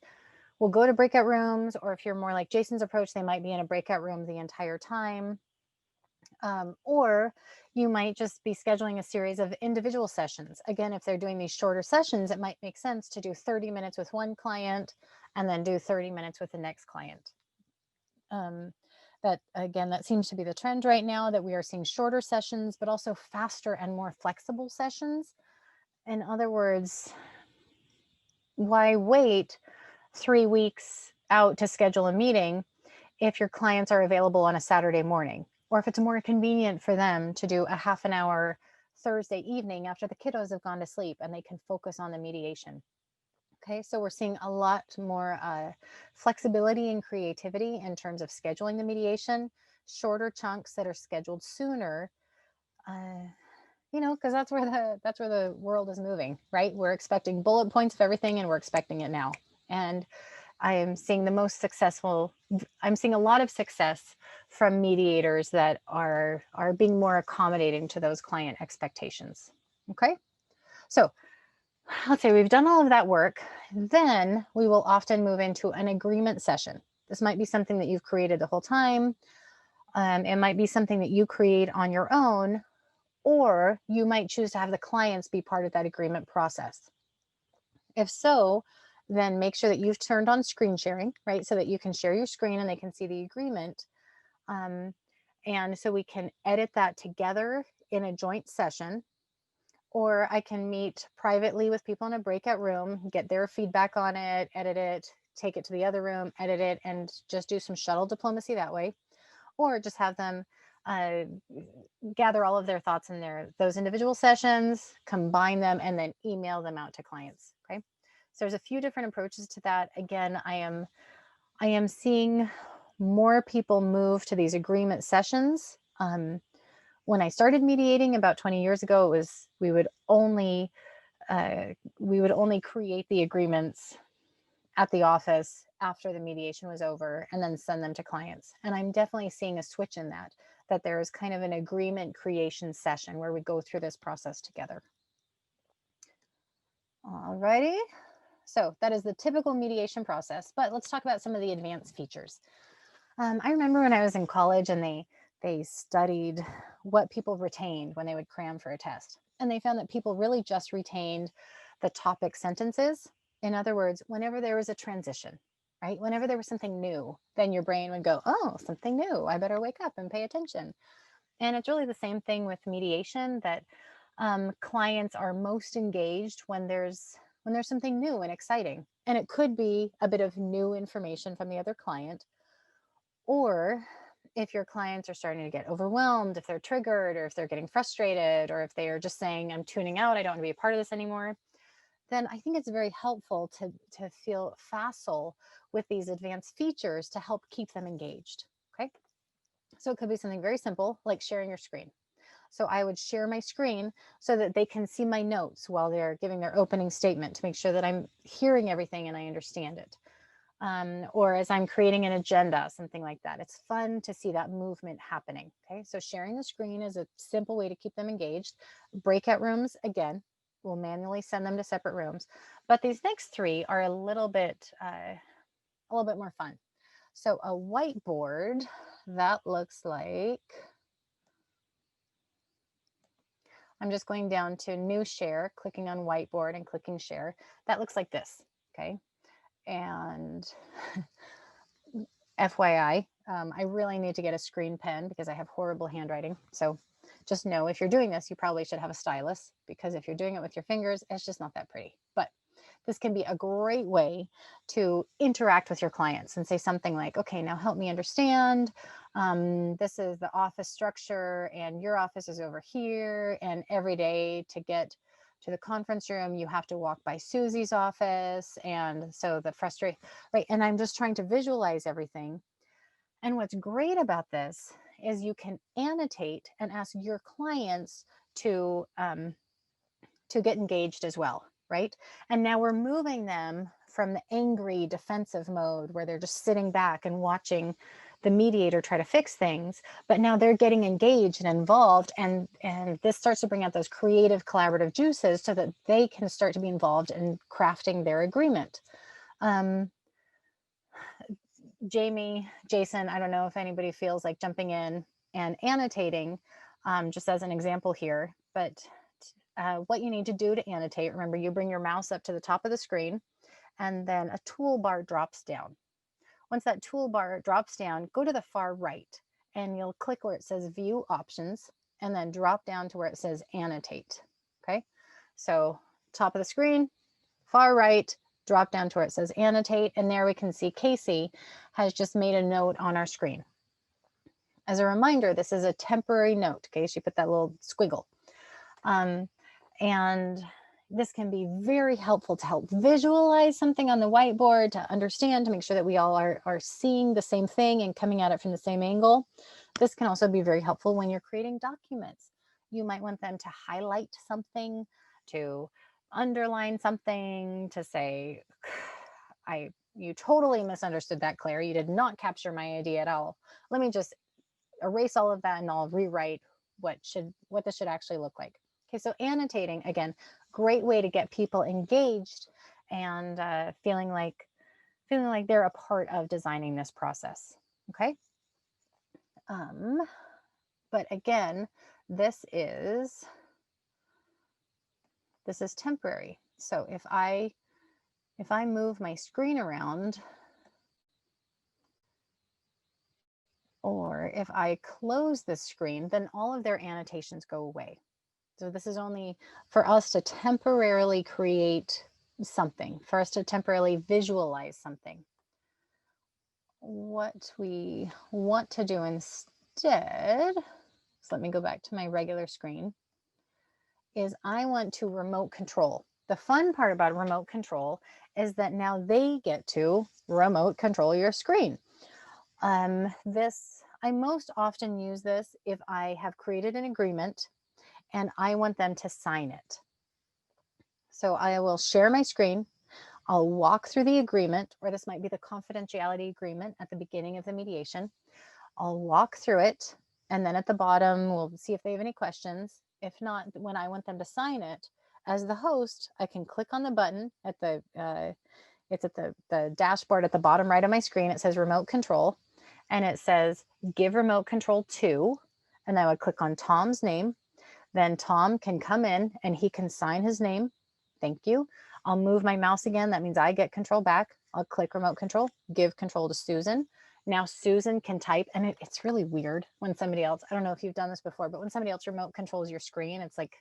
We'll go to breakout rooms, or if you're more like Jason's approach, they might be in a breakout room the entire time. Or you might just be scheduling a series of individual sessions. Again, if they're doing these shorter sessions, it might make sense to do 30 minutes with one client and then do 30 minutes with the next client. That seems to be the trend right now, that we are seeing shorter sessions, but also faster and more flexible sessions. In other words, why wait 3 weeks out to schedule a meeting if your clients are available on a Saturday morning, or if it's more convenient for them to do a half an hour Thursday evening after the kiddos have gone to sleep and they can focus on the mediation. Okay, so we're seeing a lot more flexibility and creativity in terms of scheduling the mediation, shorter chunks that are scheduled sooner, because that's where the world is moving, right? We're expecting bullet points of everything and we're expecting it now. And I am seeing I'm seeing a lot of success from mediators that are being more accommodating to those client expectations. Okay, so let's say we've done all of that work, then we will often move into an agreement session. This might be something that you've created the whole time. It might be something that you create on your own, or you might choose to have the clients be part of that agreement process. If so, then make sure that you've turned on screen sharing, right? So that you can share your screen and they can see the agreement. And so we can edit that together in a joint session, or I can meet privately with people in a breakout room, get their feedback on it, edit it, take it to the other room, edit it, and just do some shuttle diplomacy that way. Or just have them gather all of their thoughts in those individual sessions, combine them, and then email them out to clients. Okay. So there's a few different approaches to that. Again, I am seeing more people move to these agreement sessions. When I started mediating about 20 years ago, it was we would only create the agreements at the office after the mediation was over and then send them to clients. And I'm definitely seeing a switch in that there is kind of an agreement creation session where we go through this process together. All righty. So that is the typical mediation process, but let's talk about some of the advanced features. I remember when I was in college and they studied what people retained when they would cram for a test. And they found that people really just retained the topic sentences. In other words, whenever there was a transition, right? Whenever there was something new, then your brain would go, oh, something new. I better wake up and pay attention. And it's really the same thing with mediation, that clients are most engaged when there's something new and exciting. And it could be a bit of new information from the other client, or if your clients are starting to get overwhelmed, if they're triggered, or if they're getting frustrated, or if they are just saying, I'm tuning out, I don't want to be a part of this anymore, then I think it's very helpful to feel facile with these advanced features to help keep them engaged. Okay. So it could be something very simple like sharing your screen. So I would share my screen so that they can see my notes while they're giving their opening statement to make sure that I'm hearing everything and I understand it. Or as I'm creating an agenda, something like that. It's fun to see that movement happening. Okay, so sharing the screen is a simple way to keep them engaged. Breakout rooms, again, we'll manually send them to separate rooms. But these next three are a little bit more fun. So a whiteboard, that looks like, I'm just going down to new share, clicking on whiteboard and clicking share. That looks like this, okay? And FYI, I really need to get a screen pen because I have horrible handwriting. So just know if you're doing this, you probably should have a stylus, because if you're doing it with your fingers, it's just not that pretty. But this can be a great way to interact with your clients and say something like, okay, now help me understand. This is the office structure and your office is over here. And every day to get to the conference room, you have to walk by Susie's office. And so the frustration, right? And I'm just trying to visualize everything. And what's great about this is you can annotate and ask your clients to get engaged as well, right? And now we're moving them from the angry defensive mode where they're just sitting back and watching the mediator try to fix things, but now they're getting engaged and involved, and this starts to bring out those creative collaborative juices so that they can start to be involved in crafting their agreement. Jamie, Jason, I don't know if anybody feels like jumping in and annotating, just as an example here, but what you need to do to annotate, remember, you bring your mouse up to the top of the screen and then a toolbar drops down. Once that toolbar drops down, go to the far right and you'll click where it says view options and then drop down to where it says annotate. Okay, so top of the screen, far right, drop down to where it says annotate, and there we can see Casey has just made a note on our screen. As a reminder, this is a temporary note. Okay, she put that little squiggle. And this can be very helpful to help visualize something on the whiteboard, to understand, to make sure that we all are seeing the same thing and coming at it from the same angle. This can also be very helpful when you're creating documents. You might want them to highlight something, to underline something, to say, you totally misunderstood that, Claire. You did not capture my idea at all. Let me just erase all of that and I'll rewrite what this should actually look like. Okay, so annotating, again, great way to get people engaged and feeling like they're a part of designing this process. Okay. But again, this is temporary. So if I move my screen around, or if I close this screen, then all of their annotations go away. So this is only for us to temporarily create something, for us to temporarily visualize something. What we want to do instead, so let me go back to my regular screen, is I want to remote control. The fun part about remote control is that now they get to remote control your screen. I most often use this if I have created an agreement and I want them to sign it. So I will share my screen. I'll walk through the agreement, or this might be the confidentiality agreement at the beginning of the mediation. I'll walk through it, and then at the bottom, we'll see if they have any questions. If not, when I want them to sign it, as the host, I can click on the button at it's at the dashboard at the bottom right of my screen. It says remote control, and it says give remote control to, and I would click on Tom's name. Then Tom can come in and he can sign his name. Thank you. I'll move my mouse again. That means I get control back. I'll click remote control, give control to Susan. Now Susan can type, and it's really weird when somebody else, I don't know if you've done this before, but when somebody else remote controls your screen, it's like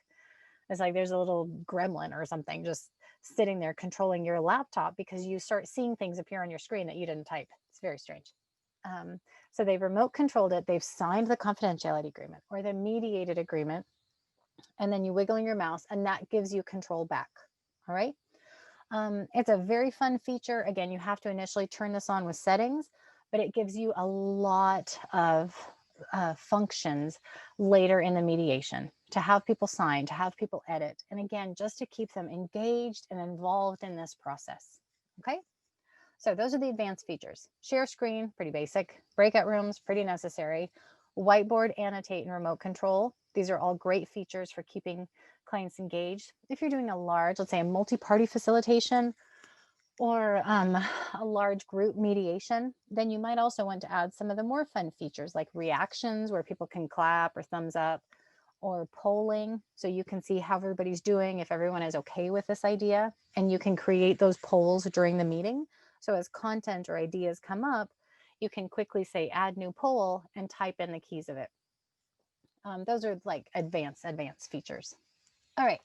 there's a little gremlin or something just sitting there controlling your laptop, because you start seeing things appear on your screen that you didn't type. It's very strange. So they've remote controlled it. They've signed the confidentiality agreement or the mediated agreement, and then you wiggle your mouse and that gives you control back. All right. It's a very fun feature. Again, you have to initially turn this on with settings, but it gives you a lot of functions later in the mediation to have people sign, to have people edit, and again, just to keep them engaged and involved in this process. Okay, so those are the advanced features. Share screen, pretty basic. Breakout rooms, pretty necessary. Whiteboard, annotate, and remote control. These are all great features for keeping clients engaged. If you're doing a large, let's say a multi-party facilitation or a large group mediation, then you might also want to add some of the more fun features like reactions where people can clap or thumbs up, or polling, so you can see how everybody's doing, if everyone is okay with this idea, and you can create those polls during the meeting. So as content or ideas come up, you can quickly say add new poll and type in the keys of it. Those are like advanced features. All right,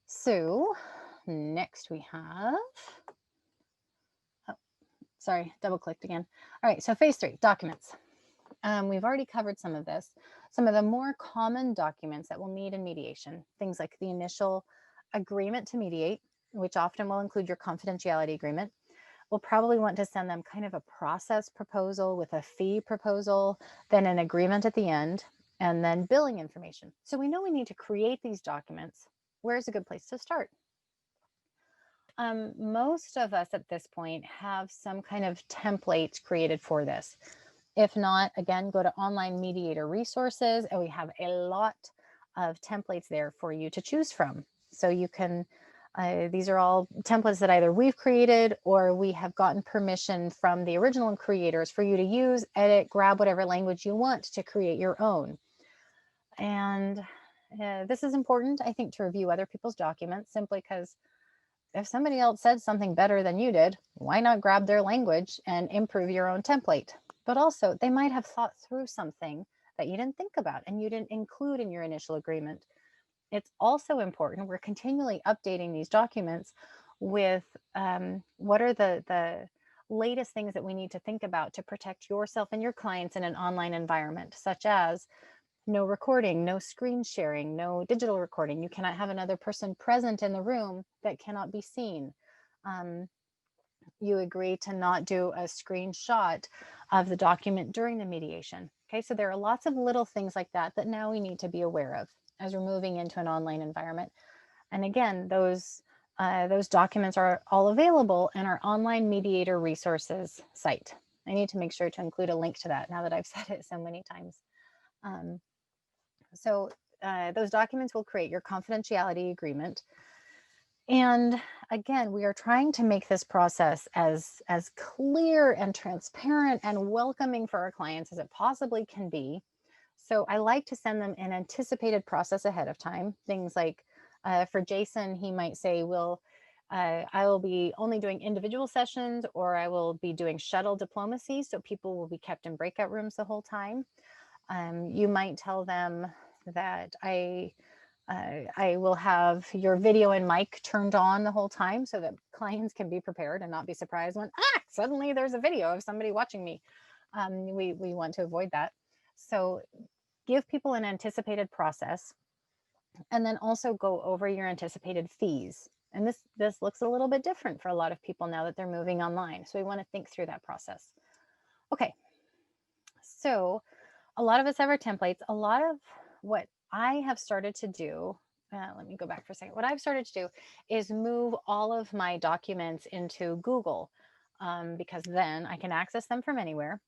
so next we have, oh, sorry, double clicked again. All right, so phase 3, documents. We've already covered some of this. Some of the more common documents that we'll need in mediation, things like the initial agreement to mediate, which often will include your confidentiality agreement. We'll probably want to send them kind of a process proposal with a fee proposal, then an agreement at the end, and then billing information. So we know we need to create these documents. Where's a good place to start? Most of us at this point have some kind of template created for this. If not, again, go to online mediator resources, and we have a lot of templates there for you to choose from. So you can, these are all templates that either we've created or we have gotten permission from the original creators for you to use, edit, grab whatever language you want to create your own. And this is important, I think, to review other people's documents, simply because if somebody else said something better than you did, why not grab their language and improve your own template? But also they might have thought through something that you didn't think about and you didn't include in your initial agreement. It's also important, we're continually updating these documents with what are the latest things that we need to think about to protect yourself and your clients in an online environment, such as no recording, no screen sharing, no digital recording. You cannot have another person present in the room that cannot be seen. You agree to not do a screenshot of the document during the mediation. Okay, so there are lots of little things like that that now we need to be aware of as we're moving into an online environment. And again, those documents are all available in our online mediator resources site. I need to make sure to include a link to that now that I've said it so many times. So those documents will create your confidentiality agreement. And again, we are trying to make this process as clear and transparent and welcoming for our clients as it possibly can be. So I like to send them an anticipated process ahead of time. Things like for Jason, he might say, I will be only doing individual sessions, or I will be doing shuttle diplomacy. So people will be kept in breakout rooms the whole time. You might tell them that I will have your video and mic turned on the whole time so that clients can be prepared and not be surprised when suddenly there's a video of somebody watching me. We want to avoid that. So give people an anticipated process, and then also go over your anticipated fees. And this looks a little bit different for a lot of people now that they're moving online. So we want to think through that process. Okay, so a lot of us have our templates. A lot of what I have started to do, let me go back for a second. What I've started to do is move all of my documents into Google, because then I can access them from anywhere,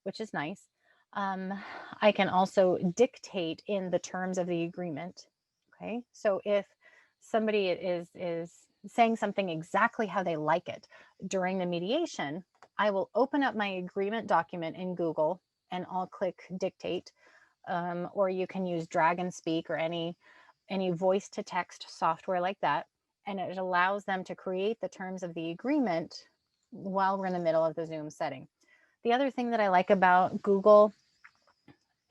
which is nice. I can also dictate in the terms of the agreement. Okay, so if somebody is saying something exactly how they like it during the mediation, I will open up my agreement document in Google and I'll click dictate, or you can use Drag and Speak or any voice to text software like that, and it allows them to create the terms of the agreement while we're in the middle of the Zoom setting. The other thing that I like about Google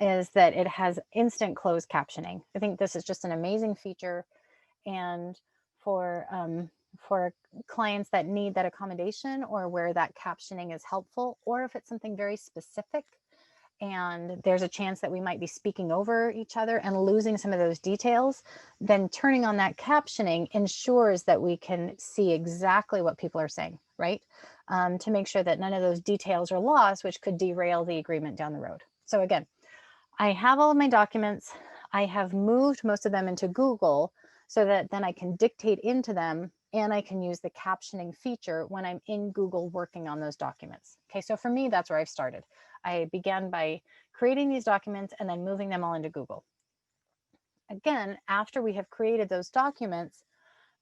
is that it has instant closed captioning. I think this is just an amazing feature, and for clients that need that accommodation, or where that captioning is helpful, or if it's something very specific and there's a chance that we might be speaking over each other and losing some of those details, then turning on that captioning ensures that we can see exactly what people are saying, right? To make sure that none of those details are lost, which could derail the agreement down the road. So again, I have all of my documents. I have moved most of them into Google so that then I can dictate into them, and I can use the captioning feature when I'm in Google working on those documents. Okay, so for me, that's where I've started. I began by creating these documents and then moving them all into Google. Again, after we have created those documents,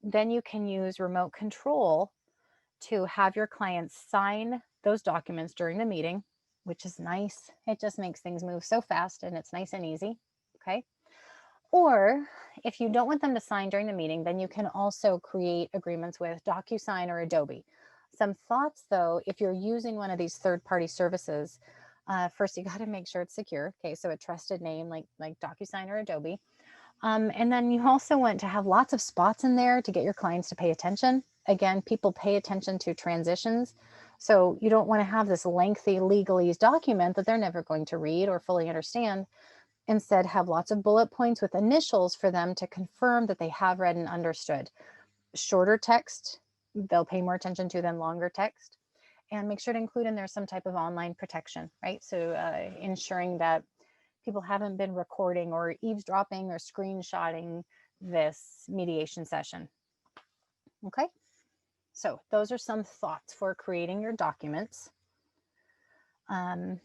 then you can use remote control to have your clients sign those documents during the meeting, which is nice. It just makes things move so fast, and it's nice and easy, okay? Or if you don't want them to sign during the meeting, then you can also create agreements with DocuSign or Adobe. Some thoughts though, if you're using one of these third-party services, first you gotta make sure it's secure. Okay, so a trusted name like DocuSign or Adobe. And then you also want to have lots of spots in there to get your clients to pay attention. Again, people pay attention to transitions. So you don't want to have this lengthy legalese document that they're never going to read or fully understand. Instead, have lots of bullet points with initials for them to confirm that they have read and understood. Shorter text, they'll pay more attention to than longer text. And make sure to include in there some type of online protection, right? So ensuring that people haven't been recording or eavesdropping or screenshotting this mediation session. Okay, so those are some thoughts for creating your documents.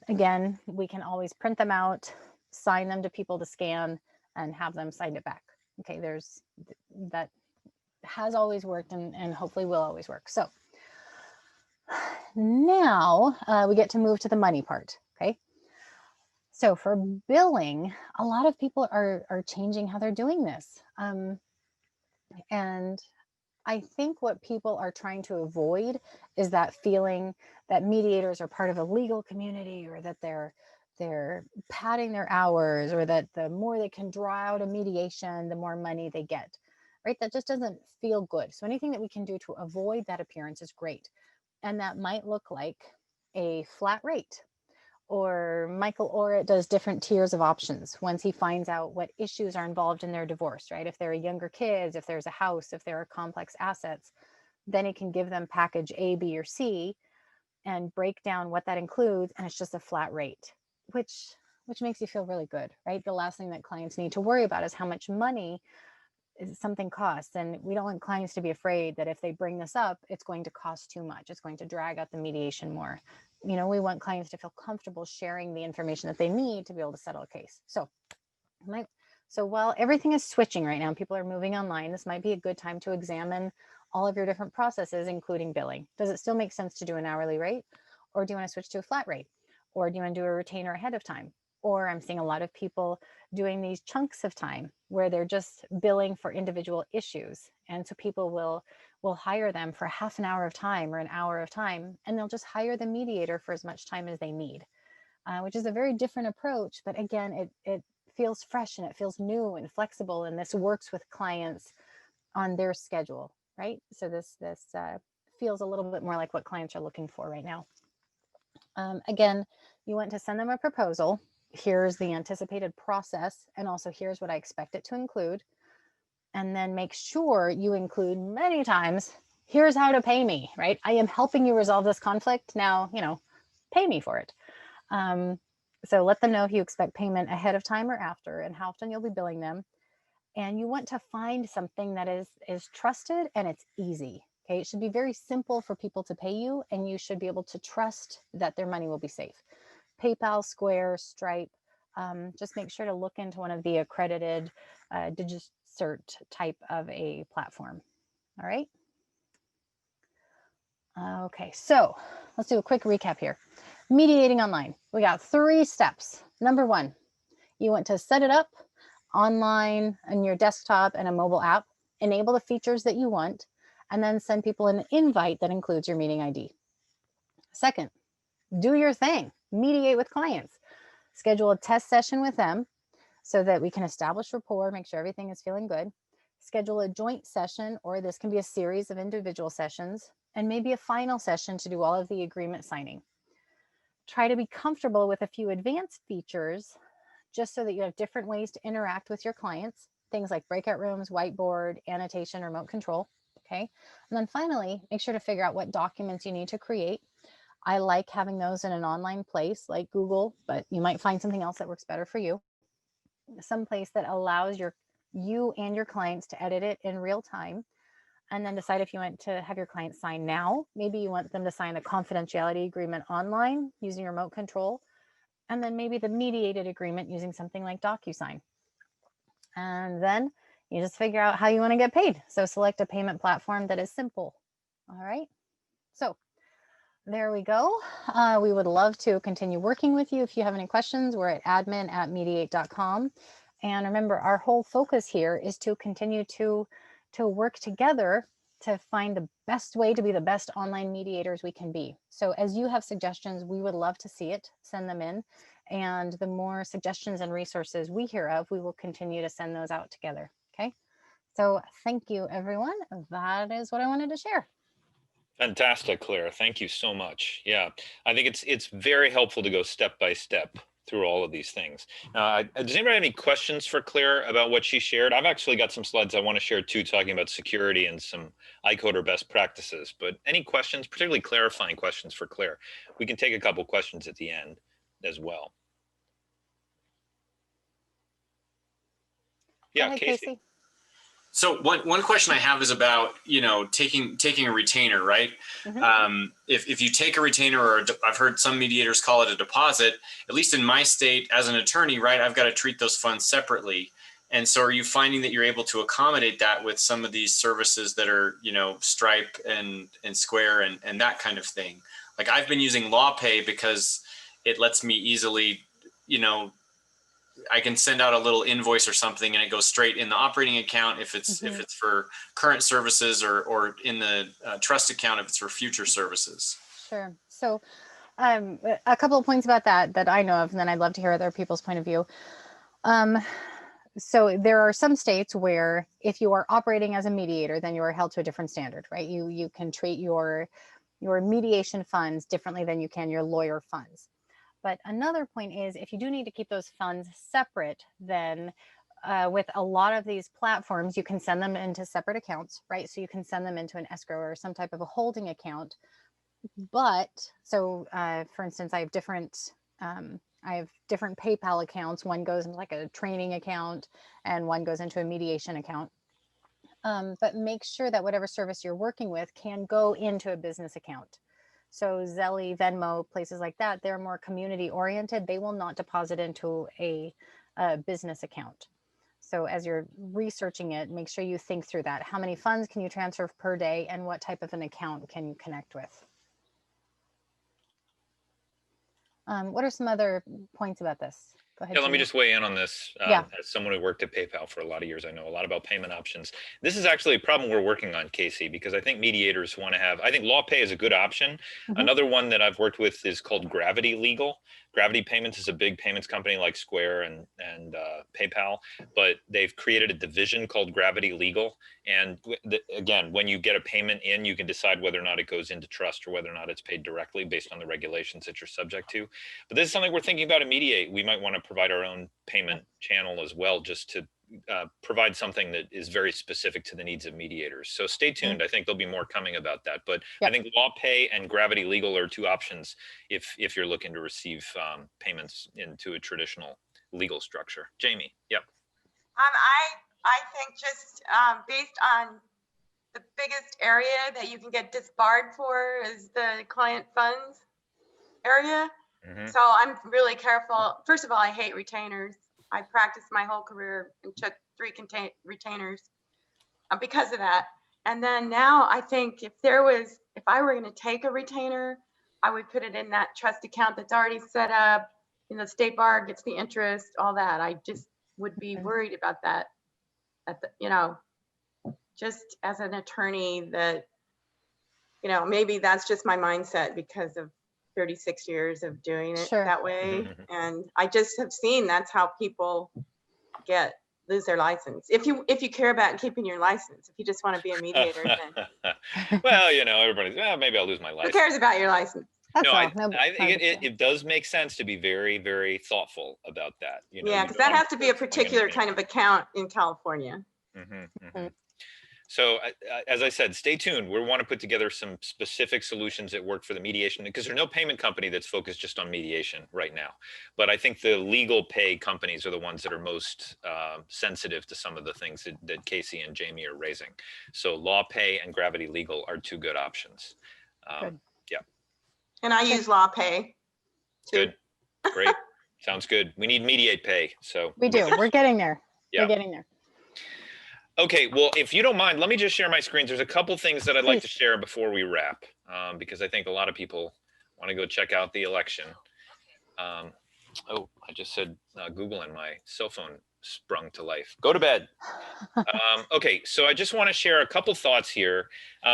Again, we can always print them out, sign them to people to scan, and have them sign it back. Okay, that has always worked and hopefully will always work. So now we get to move to the money part, okay? So for billing, a lot of people are changing how they're doing this. And I think what people are trying to avoid is that feeling that mediators are part of a legal community, or that they're padding their hours, or that the more they can draw out a mediation, the more money they get, right? That just doesn't feel good. So anything that we can do to avoid that appearance is great. And that might look like a flat rate, or Michael Orrit does different tiers of options once he finds out what issues are involved in their divorce, right? If there are younger kids, if there's a house, if there are complex assets, then he can give them package A, B, or C and break down what that includes. And it's just a flat rate, which makes you feel really good, right? The last thing that clients need to worry about is how much money something costs. And we don't want clients to be afraid that if they bring this up, it's going to cost too much. It's going to drag out the mediation more. You know, we want clients to feel comfortable sharing the information that they need to be able to settle a case. So while everything is switching right now, people are moving online, this might be a good time to examine all of your different processes, including billing. Does it still make sense to do an hourly rate? Or do you want to switch to a flat rate? Or do you want to do a retainer ahead of time? Or I'm seeing a lot of people doing these chunks of time where they're just billing for individual issues. And so people will hire them for half an hour of time or an hour of time, and they'll just hire the mediator for as much time as they need, which is a very different approach. But again, it feels fresh and it feels new and flexible, and this works with clients on their schedule, right? So this feels a little bit more like what clients are looking for right now. Again, you want to send them a proposal. Here's the anticipated process, and also here's what I expect it to include. And then make sure you include many times, here's how to pay me, right? I am helping you resolve this conflict. Now, pay me for it. So let them know if you expect payment ahead of time or after, and how often you'll be billing them. And you want to find something that is trusted and it's easy. Okay, it should be very simple for people to pay you, and you should be able to trust that their money will be safe. PayPal, Square, Stripe, just make sure to look into one of the accredited DigiCert type of a platform. All right. Okay, so let's do a quick recap here. Mediating online. We got 3 steps. Number 1, you want to set it up online on your desktop and a mobile app, enable the features that you want, and then send people an invite that includes your meeting ID. Second, do your thing, mediate with clients, schedule a test session with them so that we can establish rapport, make sure everything is feeling good. Schedule a joint session, or this can be a series of individual sessions, and maybe a final session to do all of the agreement signing. Try to be comfortable with a few advanced features just so that you have different ways to interact with your clients, things like breakout rooms, whiteboard, annotation, remote control. Okay. And then finally, make sure to figure out what documents you need to create. I like having those in an online place like Google, but you might find something else that works better for you. Some place that allows you and your clients to edit it in real time, and then decide if you want to have your clients sign now. Maybe you want them to sign a confidentiality agreement online using remote control, and then maybe the mediated agreement using something like DocuSign. And then you just figure out how you want to get paid. So select a payment platform that is simple. All right. So there we go. We would love to continue working with you. If you have any questions, we're at admin@mediate.com. And remember, our whole focus here is to continue to work together to find the best way to be the best online mediators we can be. So as you have suggestions, we would love to see it, send them in. And the more suggestions and resources we hear of, we will continue to send those out together. Okay. So thank you, everyone. That is what I wanted to share. Fantastic, Claire. Thank you so much. Yeah, I think it's very helpful to go step by step through all of these things. Does anybody have any questions for Claire about what she shared? I've actually got some slides I want to share too, talking about security and some iCoder best practices. But any questions, particularly clarifying questions for Claire? We can take a couple questions at the end as well. Yeah, ahead, Casey. So one question I have is about, taking a retainer, right? Mhm. If you take a retainer, or I've heard some mediators call it a deposit, at least in my state as an attorney, right, I've got to treat those funds separately. And so are you finding that you're able to accommodate that with some of these services that are, Stripe and Square and that kind of thing? Like I've been using LawPay because it lets me easily, I can send out a little invoice or something and it goes straight in the operating account if it's for current services, or in the trust account if it's for future services. Sure. So a couple of points about that I know of, and then I'd love to hear other people's point of view. So there are some states where if you are operating as a mediator, then you are held to a different standard, right? You can treat your mediation funds differently than you can your lawyer funds. But another point is, if you do need to keep those funds separate, then with a lot of these platforms, you can send them into separate accounts, right? So you can send them into an escrow or some type of a holding account. But so, for instance, I have different PayPal accounts. One goes into like a training account, and one goes into a mediation account. But make sure that whatever service you're working with can go into a business account. So Zelle, Venmo, places like that, they're more community oriented. They will not deposit into a business account. So as you're researching it, make sure you think through that. How many funds can you transfer per day, and what type of an account can you connect with? What are some other points about this? Go ahead. Yeah, let me Gina. just weigh in on this. Yeah. As someone who worked at PayPal for a lot of years, I know a lot about payment options. This is actually a problem we're working on, Casey, because I think mediators want to have, I think LawPay is a good option. Another one that I've worked with is called Gravity Legal. Gravity Payments is a big payments company like Square and PayPal, but they've created a division called Gravity Legal. And again, when you get a payment in, you can decide whether or not it goes into trust or whether or not it's paid directly based on the regulations that you're subject to. But this is something we're thinking about at Mediate. We might want to provide our own payment channel as well, just to provide something that is very specific to the needs of mediators. So stay tuned. I think there'll be more coming about that. But I think LawPay and Gravity Legal are two options if you're looking to receive payments into a traditional legal structure. Jamie, yep. I think just based on the biggest area that you can get disbarred for is the client funds area. So I'm really careful. First of all, I hate retainers. I practiced my whole career and took 3 retainers because of that. And then now I think if I were going to take a retainer, I would put it in that trust account that's already set up. State bar gets the interest, all that. I just would be worried about that. Just as an attorney, that maybe that's just my mindset because of 36 years of doing it Sure. that way. And I just have seen that's how people lose their license. If you care about keeping your license, if you just want to be a mediator, then Well, you know, everybody's, well, maybe I'll lose my who license. cares about your license? That's No, all. I No, think it does make sense to be very, very thoughtful about that. You know, Yeah, you because don't that want has to be a particular kind of account in California. So as I said, stay tuned. We want to put together some specific solutions that work for the mediation, because there's no payment company that's focused just on mediation right now. But I think the legal pay companies are the ones that are most sensitive to some of the things that Casey and Jamie are raising. So Law Pay and Gravity Legal are two good options. Good. Yeah. And I use Law Pay. Too. Good. Great. Sounds good. We need Mediate Pay. So we do. We're getting there. Yeah. We're getting there. Okay, well, if you don't mind, let me just share my screens. There's a couple things that I'd like to Please. share before we wrap, because I think a lot of people want to go check out the election. Oh, I just said Google and my cell phone sprung to life. Go to bed. Okay, so I just want to share a couple thoughts here.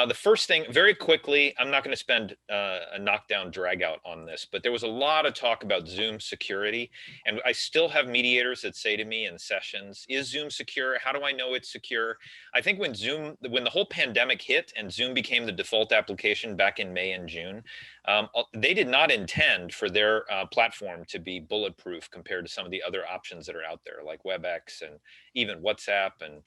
The first thing, very quickly, I'm not going to spend a knockdown drag out on this, but there was a lot of talk about Zoom security. And I still have mediators that say to me in sessions, is Zoom secure? How do I know it's secure? I think when the whole pandemic hit and Zoom became the default application back in May and June, they did not intend for their platform to be bulletproof compared to some of the other options that are out there, like WebEx and even WhatsApp. And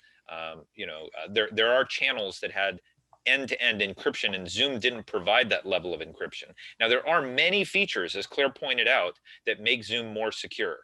there are channels that had end-to-end encryption, and Zoom didn't provide that level of encryption. Now, there are many features, as Claire pointed out, that make Zoom more secure.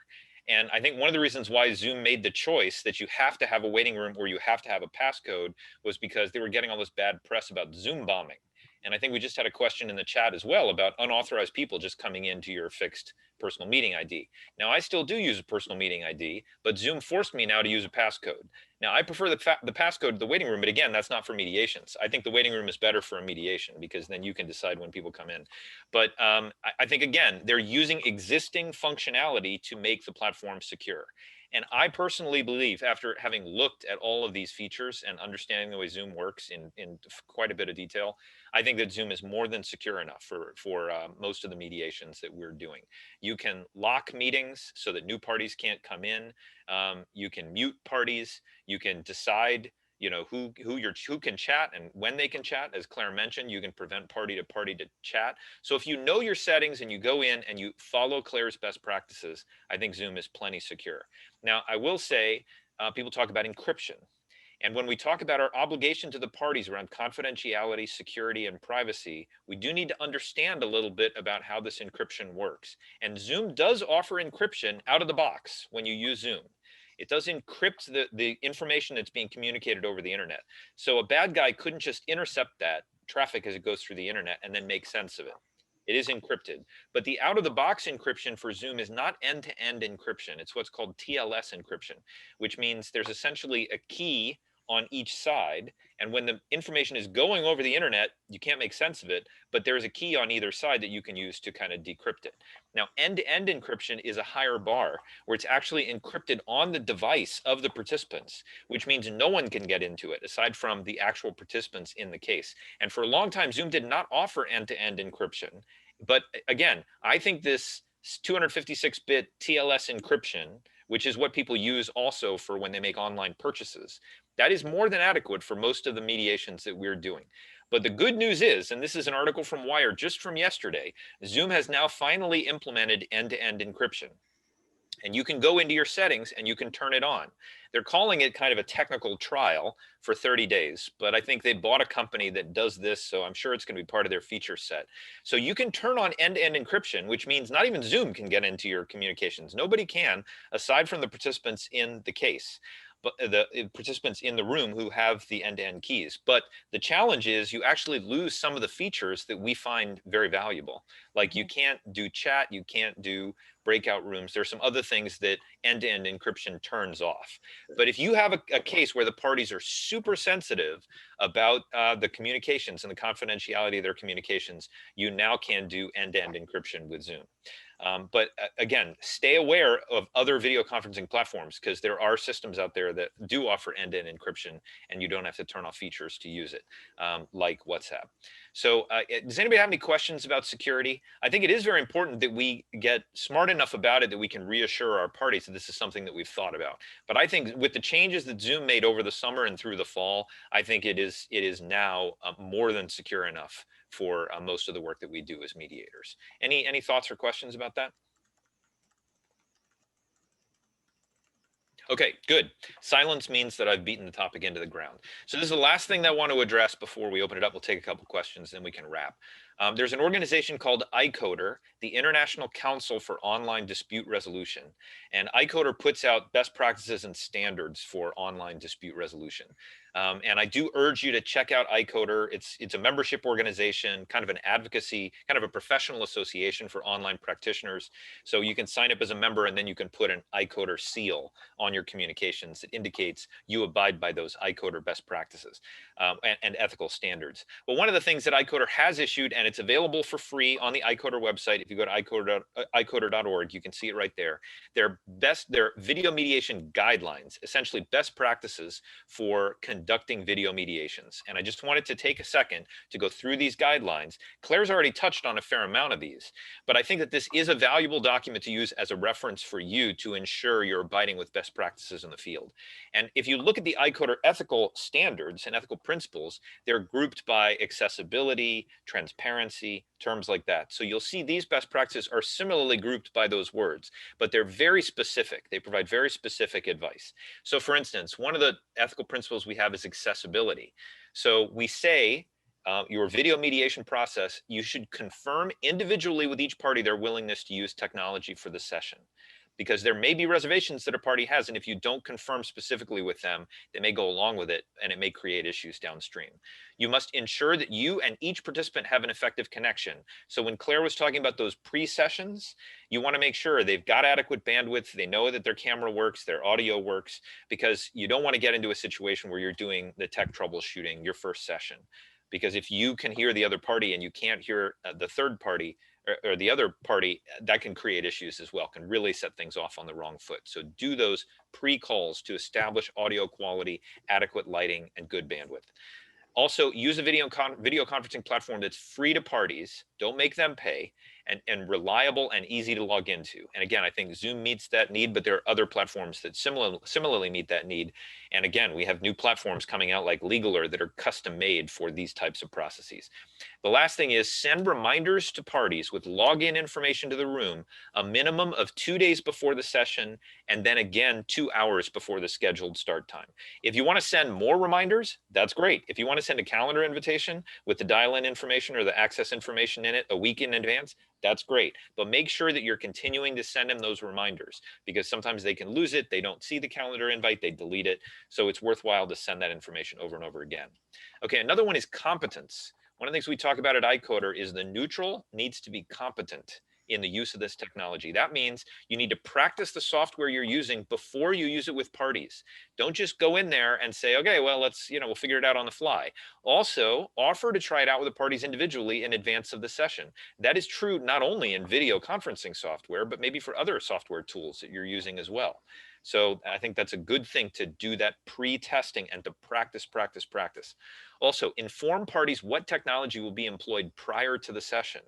And I think one of the reasons why Zoom made the choice that you have to have a waiting room or you have to have a passcode was because they were getting all this bad press about Zoom bombing. And I think we just had a question in the chat as well about unauthorized people just coming into your fixed personal meeting ID. Now, I still do use a personal meeting ID, but Zoom forced me now to use a passcode. Now, I prefer the passcode to the waiting room, but again, that's not for mediations. I think the waiting room is better for a mediation because then you can decide when people come in. But I think, again, they're using existing functionality to make the platform secure. And I personally believe, after having looked at all of these features and understanding the way Zoom works in quite a bit of detail, I think that Zoom is more than secure enough for most of the mediations that we're doing. You can lock meetings so that new parties can't come in. You can mute parties. You can decide, who can chat and when they can chat. As Claire mentioned, you can prevent party to chat. So if you know your settings and you go in and you follow Claire's best practices, I think Zoom is plenty secure. Now, I will say, people talk about encryption. And when we talk about our obligation to the parties around confidentiality, security, and privacy, we do need to understand a little bit about how this encryption works. And Zoom does offer encryption out of the box when you use Zoom. It does encrypt the information that's being communicated over the internet. So a bad guy couldn't just intercept that traffic as it goes through the internet and then make sense of it. It is encrypted, but the out-of-the-box encryption for Zoom is not end-to-end encryption. It's what's called TLS encryption, which means there's essentially a key on each side. And when the information is going over the internet, you can't make sense of it, but there's a key on either side that you can use to kind of decrypt it. Now, end-to-end encryption is a higher bar where it's actually encrypted on the device of the participants, which means no one can get into it aside from the actual participants in the case. And for a long time, Zoom did not offer end-to-end encryption. But again, I think this 256-bit TLS encryption, which is what people use also for when they make online purchases, that is more than adequate for most of the mediations that we're doing. But the good news is, and this is an article from Wired just from yesterday, Zoom has now finally implemented end-to-end encryption. And you can go into your settings and you can turn it on. They're calling it kind of a technical trial for 30 days, but I think they bought a company that does this, so I'm sure it's going to be part of their feature set. So you can turn on end-to-end encryption, which means not even Zoom can get into your communications. Nobody can, aside from the participants in the case, but the participants in the room who have the end-to-end keys. But the challenge is you actually lose some of the features that we find very valuable. Like you can't do chat, you can't do breakout rooms. There's some other things that end-to-end encryption turns off. But if you have a case where the parties are super sensitive about the communications and the confidentiality of their communications, you now can do end-to-end encryption with Zoom. But again, stay aware of other video conferencing platforms, because there are systems out there that do offer end-to-end encryption, and you don't have to turn off features to use it, like WhatsApp. So does anybody have any questions about security? I think it is very important that we get smart enough about it that we can reassure our parties that this is something that we've thought about. But I think with the changes that Zoom made over the summer and through the fall, I think it is now more than secure enough for most of the work that we do as mediators. Any thoughts or questions about that? Okay, good. Silence means that I've beaten the topic into the ground. So this is the last thing that I want to address before we open it up. We'll take a couple questions, then we can wrap. There's an organization called ICODER, the International Council for Online Dispute Resolution. And ICODER puts out best practices and standards for online dispute resolution. And I do urge you to check out ICODER. It's a membership organization, kind of an advocacy, kind of a professional association for online practitioners. So you can sign up as a member, and then you can put an ICODER seal on your communications that indicates you abide by those ICODER best practices and ethical standards. But one of the things that ICODER has issued, and it's available for free on the ICODER website. If you go to icoder.org, you can see it right there. Their video mediation guidelines, essentially best practices for conducting video mediations. And I just wanted to take a second to go through these guidelines. Claire's already touched on a fair amount of these, but I think that this is a valuable document to use as a reference for you to ensure you're abiding with best practices in the field. And if you look at the ICODER ethical standards and ethical principles, they're grouped by accessibility, transparency, terms like that. So you'll see these best practices are similarly grouped by those words, but they're very specific. They provide very specific advice. So for instance, one of the ethical principles we have is accessibility. So we say your video mediation process, you should confirm individually with each party their willingness to use technology for the session, because there may be reservations that a party has, and if you don't confirm specifically with them, they may go along with it, and it may create issues downstream. You must ensure that you and each participant have an effective connection. So when Claire was talking about those pre-sessions, you want to make sure they've got adequate bandwidth, they know that their camera works, their audio works, because you don't want to get into a situation where you're doing the tech troubleshooting your first session. Because if you can hear the other party and you can't hear the third party, or the other party, that can create issues as well, can really set things off on the wrong foot. So do those pre-calls to establish audio quality, adequate lighting, and good bandwidth. Also, use a video conferencing platform that's free to parties. Don't make them pay, and reliable and easy to log into. And again, I think Zoom meets that need, but there are other platforms that similarly meet that need. And again, we have new platforms coming out like Legaler that are custom made for these types of processes. The last thing is send reminders to parties with login information to the room, a minimum of 2 days before the session, and then again 2 hours before the scheduled start time. If you want to send more reminders, that's great. If you want to send a calendar invitation with the dial-in information or the access information in it a week in advance, that's great. But make sure that you're continuing to send them those reminders, because sometimes they can lose it. They don't see the calendar invite, they delete it. So it's worthwhile to send that information over and over again. Okay, another one is competence. One of the things we talk about at ICODER is the neutral needs to be competent in the use of this technology. That means you need to practice the software you're using before you use it with parties. Don't just go in there and say, okay, well, we'll figure it out on the fly. Also, offer to try it out with the parties individually in advance of the session. That is true not only in video conferencing software, but maybe for other software tools that you're using as well. So I think that's a good thing to do that pre-testing and to practice. Also, inform parties what technology will be employed prior to the session,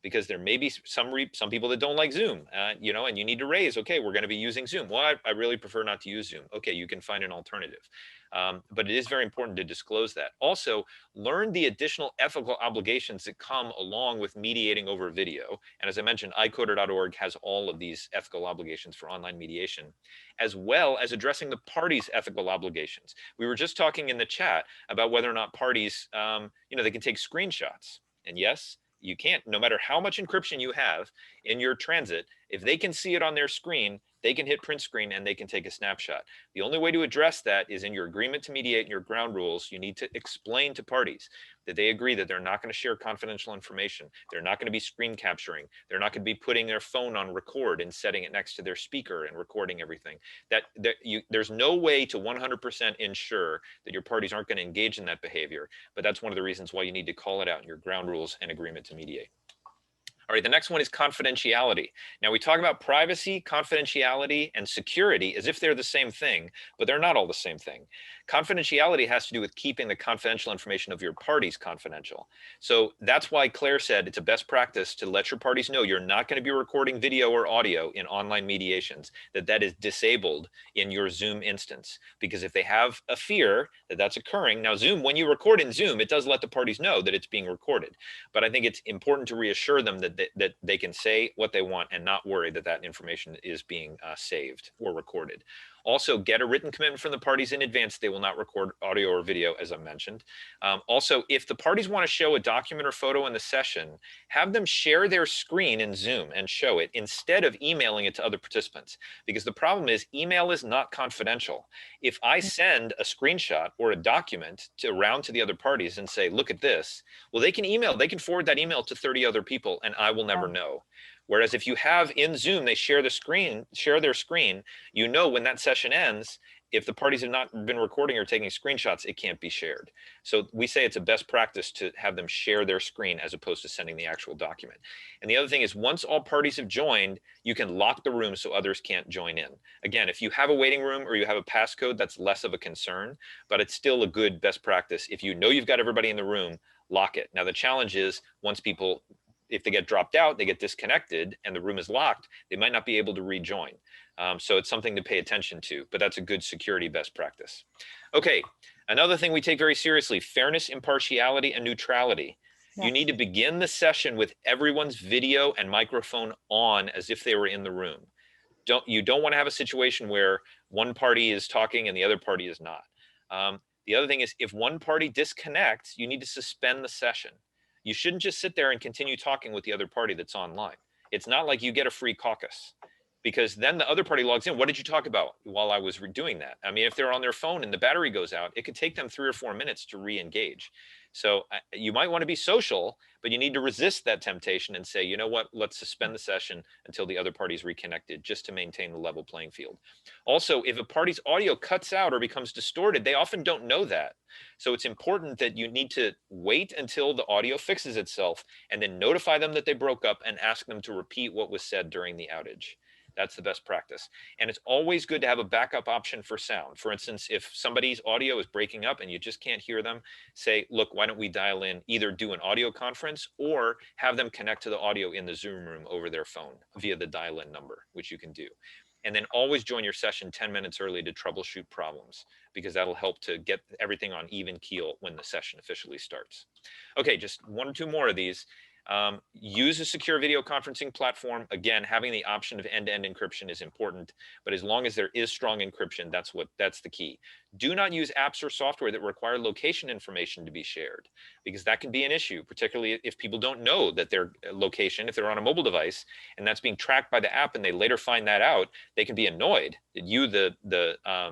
because there may be some people that don't like Zoom, and you need to raise, okay, we're going to be using Zoom. Well, I really prefer not to use Zoom. Okay, you can find an alternative. But it is very important to disclose that. Also, learn the additional ethical obligations that come along with mediating over video. And as I mentioned, icoder.org has all of these ethical obligations for online mediation, as well as addressing the parties' ethical obligations. We were just talking in the chat about whether or not parties, they can take screenshots. And yes, you can't, no matter how much encryption you have in your transit, if they can see it on their screen, they can hit print screen and they can take a snapshot. The only way to address that is in your agreement to mediate and your ground rules. You need to explain to parties that they agree that they're not going to share confidential information. They're not going to be screen capturing. They're not going to be putting their phone on record and setting it next to their speaker and recording everything. There's no way to 100% ensure that your parties aren't going to engage in that behavior. But that's one of the reasons why you need to call it out in your ground rules and agreement to mediate. All right, the next one is confidentiality. Now we talk about privacy, confidentiality, and security as if they're the same thing, but they're not all the same thing. Confidentiality has to do with keeping the confidential information of your parties confidential. So that's why Claire said it's a best practice to let your parties know you're not going to be recording video or audio in online mediations, that is disabled in your Zoom instance. Because if they have a fear that that's occurring, now Zoom, when you record in Zoom, it does let the parties know that it's being recorded. But I think it's important to reassure them that they can say what they want and not worry that that information is being saved or recorded. Also, get a written commitment from the parties in advance. They will not record audio or video, as I mentioned. Also, if the parties want to show a document or photo in the session, have them share their screen in Zoom and show it instead of emailing it to other participants. Because the problem is email is not confidential. If I send a screenshot or a document around to the other parties and say, look at this, well, they can forward that email to 30 other people and I will never know. Whereas if you have in Zoom, they share their screen, you know when that session ends, if the parties have not been recording or taking screenshots, it can't be shared. So we say it's a best practice to have them share their screen as opposed to sending the actual document. And the other thing is once all parties have joined, you can lock the room so others can't join in. Again, if you have a waiting room or you have a passcode, that's less of a concern, but it's still a good best practice. If you know you've got everybody in the room, lock it. Now the challenge is once people, if they get dropped out, they get disconnected and the room is locked, they might not be able to rejoin. So it's something to pay attention to, but that's a good security best practice. Okay, another thing we take very seriously, fairness, impartiality, and neutrality. Yes. You need to begin the session with everyone's video and microphone on as if they were in the room. You don't want to have a situation where one party is talking and the other party is not. The other thing is if one party disconnects, you need to suspend the session. You shouldn't just sit there and continue talking with the other party that's online. It's not like you get a free caucus because then the other party logs in. What did you talk about while I was doing that? I mean, if they're on their phone and the battery goes out, it could take them 3 or 4 minutes to re-engage. So you might want to be social, but you need to resist that temptation and say, you know what, let's suspend the session until the other party's reconnected just to maintain the level playing field. Also, if a party's audio cuts out or becomes distorted, they often don't know that. So it's important that you need to wait until the audio fixes itself and then notify them that they broke up and ask them to repeat what was said during the outage. That's the best practice. And it's always good to have a backup option for sound. For instance, if somebody's audio is breaking up and you just can't hear them, say, look, why don't we dial in, either do an audio conference or have them connect to the audio in the Zoom room over their phone via the dial-in number, which you can do. And then always join your session 10 minutes early to troubleshoot problems, because that'll help to get everything on even keel when the session officially starts. Okay, just 1 or 2 more of these. Use a secure video conferencing platform. Again, having the option of end-to-end encryption is important, but as long as there is strong encryption, that's the key. Do not use apps or software that require location information to be shared, because that can be an issue, particularly if people don't know that their location, if they're on a mobile device and that's being tracked by the app and they later find that out, they can be annoyed that you, the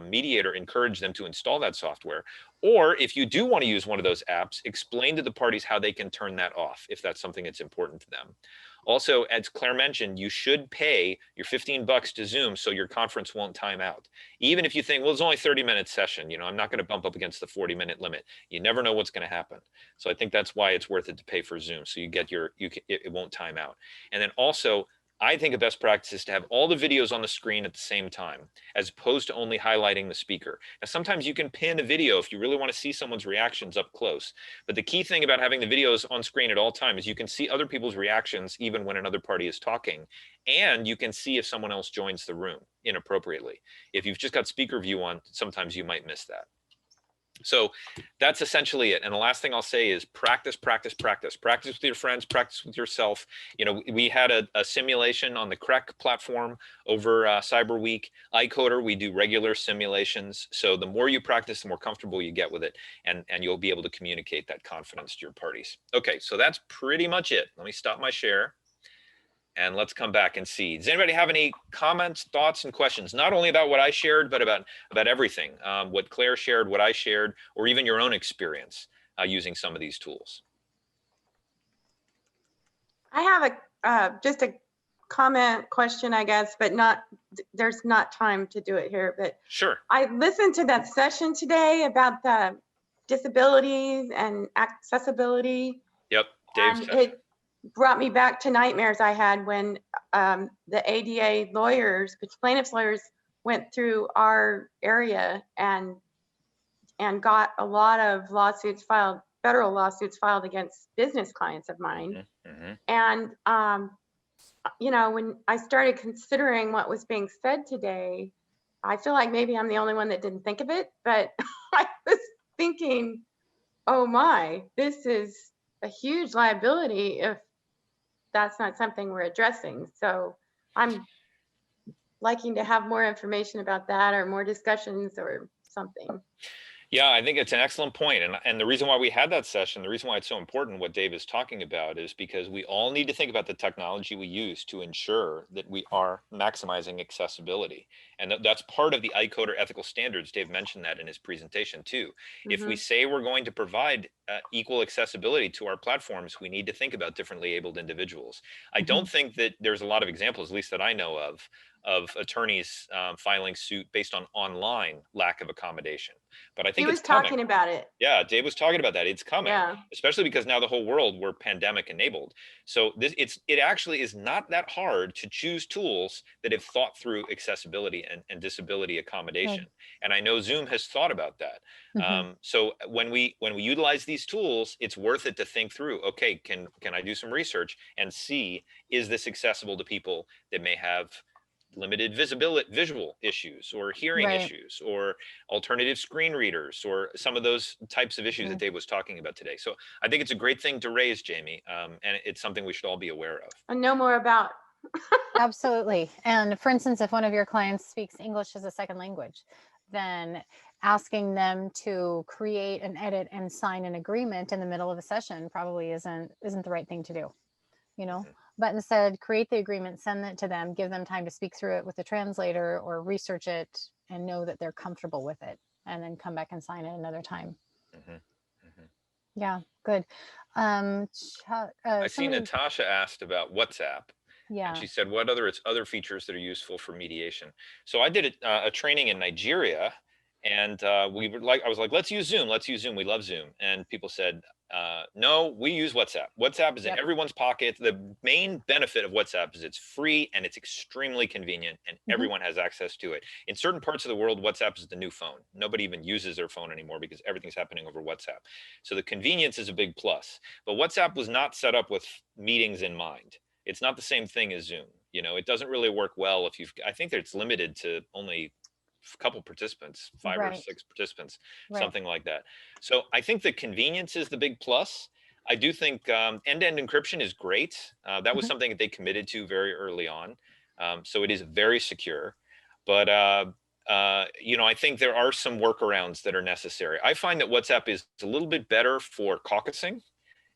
mediator, encouraged them to install that software. Or if you do want to use one of those apps, explain to the parties how they can turn that off if that's something that's important to them. Also, as Claire mentioned, you should pay your $15 to Zoom so your conference won't time out. Even if you think, well, it's only a 30-minute session, you know, I'm not going to bump up against the 40-minute limit. You never know what's going to happen. So I think that's why it's worth it to pay for Zoom. So you get it won't time out. And then also, I think a best practice is to have all the videos on the screen at the same time, as opposed to only highlighting the speaker. Now, sometimes you can pin a video if you really want to see someone's reactions up close. But the key thing about having the videos on screen at all times is you can see other people's reactions even when another party is talking. And you can see if someone else joins the room inappropriately. If you've just got speaker view on, sometimes you might miss that. So that's essentially it. And the last thing I'll say is practice, practice, practice. Practice with your friends, practice with yourself. You know, we had a simulation on the CREC platform over Cyberweek. iCoder, we do regular simulations. So the more you practice, the more comfortable you get with it. And you'll be able to communicate that confidence to your parties. Okay, so that's pretty much it. Let me stop my share. And let's come back and see. Does anybody have any comments, thoughts, and questions? Not only about what I shared, but about everything. What Claire shared, what I shared, or even your own experience using some of these tools. I have just a comment question, I guess, but there's not time to do it here. But sure. I listened to that session today about the disabilities and accessibility. Yep, Dave's session. brought me back to nightmares I had when the ADA lawyers, plaintiffs lawyers, went through our area and got a lot of lawsuits filed, federal lawsuits filed against business clients of mine. Mm-hmm. And you know, when I started considering what was being said today, I feel like maybe I'm the only one that didn't think of it, but I was thinking, oh my, this is a huge liability if that's not something we're addressing. So I'm liking to have more information about that or more discussions or something. Yeah, I think it's an excellent point. And the reason why we had that session, the reason why it's so important what Dave is talking about is because we all need to think about the technology we use to ensure that we are maximizing accessibility. And that's part of the ICODER ethical standards. Dave mentioned that in his presentation too. If we say we're going to provide equal accessibility to our platforms, we need to think about differently abled individuals. I don't think that there's a lot of examples, at least that I know of attorneys filing suit based on online lack of accommodation. But I think he was it's coming. talking about it. Yeah, Dave was talking about that. It's coming, Yeah. especially because now the whole world we're pandemic enabled. So it actually is not that hard to choose tools that have thought through accessibility and disability accommodation. Right. And I know Zoom has thought about that. So when we utilize these tools, it's worth it to think through, okay, can I do some research and see, is this accessible to people that may have limited visual issues or hearing Right. issues or alternative screen readers or some of those types of issues that Dave was talking about today. So I think it's a great thing to raise, Jamie, and it's something we should all be aware of. I know more about. Absolutely. And for instance, if one of your clients speaks English as a second language, then asking them to create and edit and sign an agreement in the middle of a session probably isn't the right thing to do, you know. But instead, create the agreement, send it to them, give them time to speak through it with the translator or research it and know that they're comfortable with it, and then come back and sign it another time. Yeah, good. I see Natasha asked about WhatsApp. Yeah. And she said, what other features that are useful for mediation? So I did a training in Nigeria, and I was like, let's use Zoom. We love Zoom. And people said, no, we use WhatsApp. WhatsApp is in everyone's pocket. The main benefit of WhatsApp is it's free and it's extremely convenient, and everyone has access to it. In certain parts of the world, WhatsApp is the new phone. Nobody even uses their phone anymore because everything's happening over WhatsApp. So the convenience is a big plus. But WhatsApp was not set up with meetings in mind. It's not the same thing as Zoom. You know, it doesn't really work well if I think that it's limited to only a couple participants, 5 or 6 participants, something like that. So I think the convenience is the big plus. I do think end-to-end encryption is great. That was something that they committed to very early on. So it is very secure. But, you know, I think there are some workarounds that are necessary. I find that WhatsApp is a little bit better for caucusing.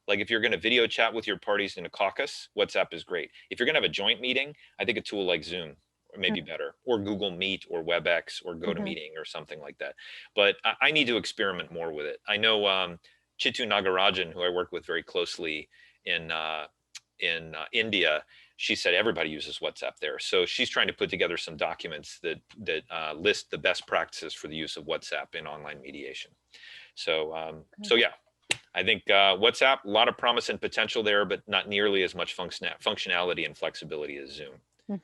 Like if you're going to video chat with your parties in a caucus, WhatsApp is great. If you're going to have a joint meeting, I think a tool like Zoom may be better, or Google Meet or WebEx or GoToMeeting or something like that. But I need to experiment more with it. I know Chitu Nagarajan, who I work with very closely in India, she said everybody uses WhatsApp there. So she's trying to put together some documents that list the best practices for the use of WhatsApp in online mediation. So, so yeah. I think WhatsApp, a lot of promise and potential there, but not nearly as much functionality and flexibility as Zoom.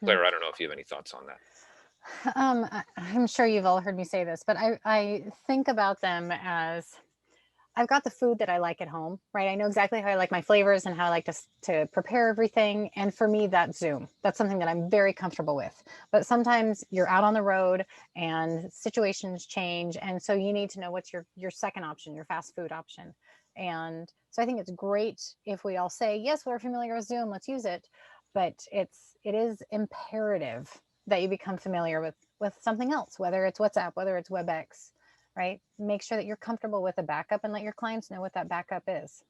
Claire, I don't know if you have any thoughts on that. I'm sure you've all heard me say this, but I think about them as, I've got the food that I like at home, right? I know exactly how I like my flavors and how I like to prepare everything. And for me, that's Zoom. That's something that I'm very comfortable with. But sometimes you're out on the road and situations change. And so you need to know what's your second option, your fast food option. And so I think it's great if we all say, yes, we're familiar with Zoom, let's use it. But it is imperative that you become familiar with something else, whether it's WhatsApp, whether it's WebEx, right? Make sure that you're comfortable with a backup and let your clients know what that backup is.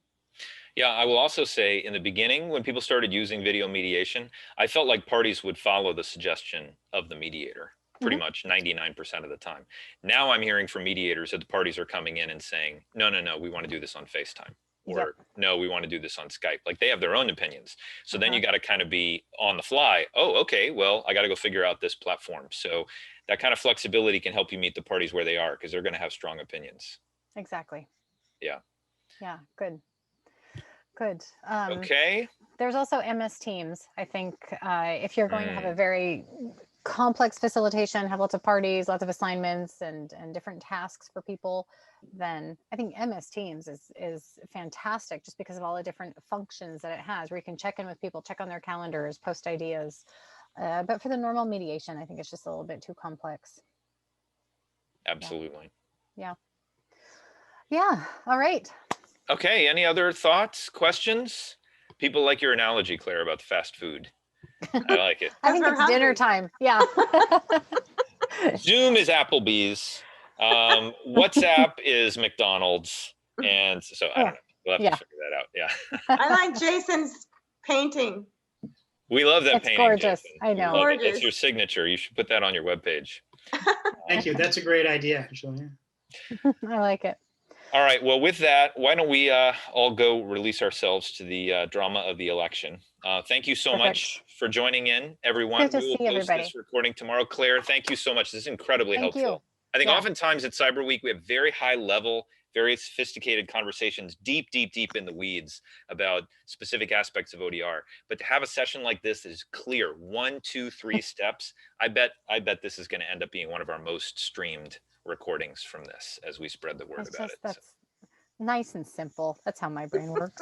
Yeah, I will also say in the beginning, when people started using video mediation, I felt like parties would follow the suggestion of the mediator pretty much 99% of the time. Now I'm hearing from mediators that the parties are coming in and saying, no, we want to do this on FaceTime. Or no, we want to do this on Skype. Like they have their own opinions. So then you got to kind of be on the fly. Oh, okay, well, I got to go figure out this platform. So that kind of flexibility can help you meet the parties where they are, because they're going to have strong opinions. Exactly. Yeah. Yeah, good. Good. Okay. There's also MS Teams. I think if you're going to have a Mm. very complex facilitation, have lots of parties, lots of assignments, and different tasks for people, then I think MS Teams is fantastic just because of all the different functions that it has, where you can check in with people, check on their calendars, post ideas. But for the normal mediation, I think it's just a little bit too complex. Absolutely. Yeah. All right. Okay. Any other thoughts, questions? People like your analogy, Claire, about the fast food. I like it. I think we're it's dinner hungry. time. Yeah. Zoom is Applebee's. WhatsApp is McDonald's. And so I don't know. We'll have Yeah. to figure that out. Yeah. I like Jason's painting. We love that It's painting. gorgeous. Jason. I We know. love it. It's Gorgeous. your signature. You should put that on your webpage. Thank you. That's a great idea, actually. I like it. All right. Well, with that, why don't we all go release ourselves to the drama of the election? Thank you so Perfect. much for joining in, everyone. Good to We will see post everybody. this recording tomorrow. Claire, thank you so much. This is incredibly Thank helpful. you. I think Yeah. oftentimes at Cyberweek, we have very high level, very sophisticated conversations, deep in the weeds about specific aspects of ODR. But to have a session like this is clear, 1, 2, 3 steps. I bet this is going to end up being one of our most streamed recordings from this as we spread the word It's about just it. So. that's nice and simple. That's how my brain works.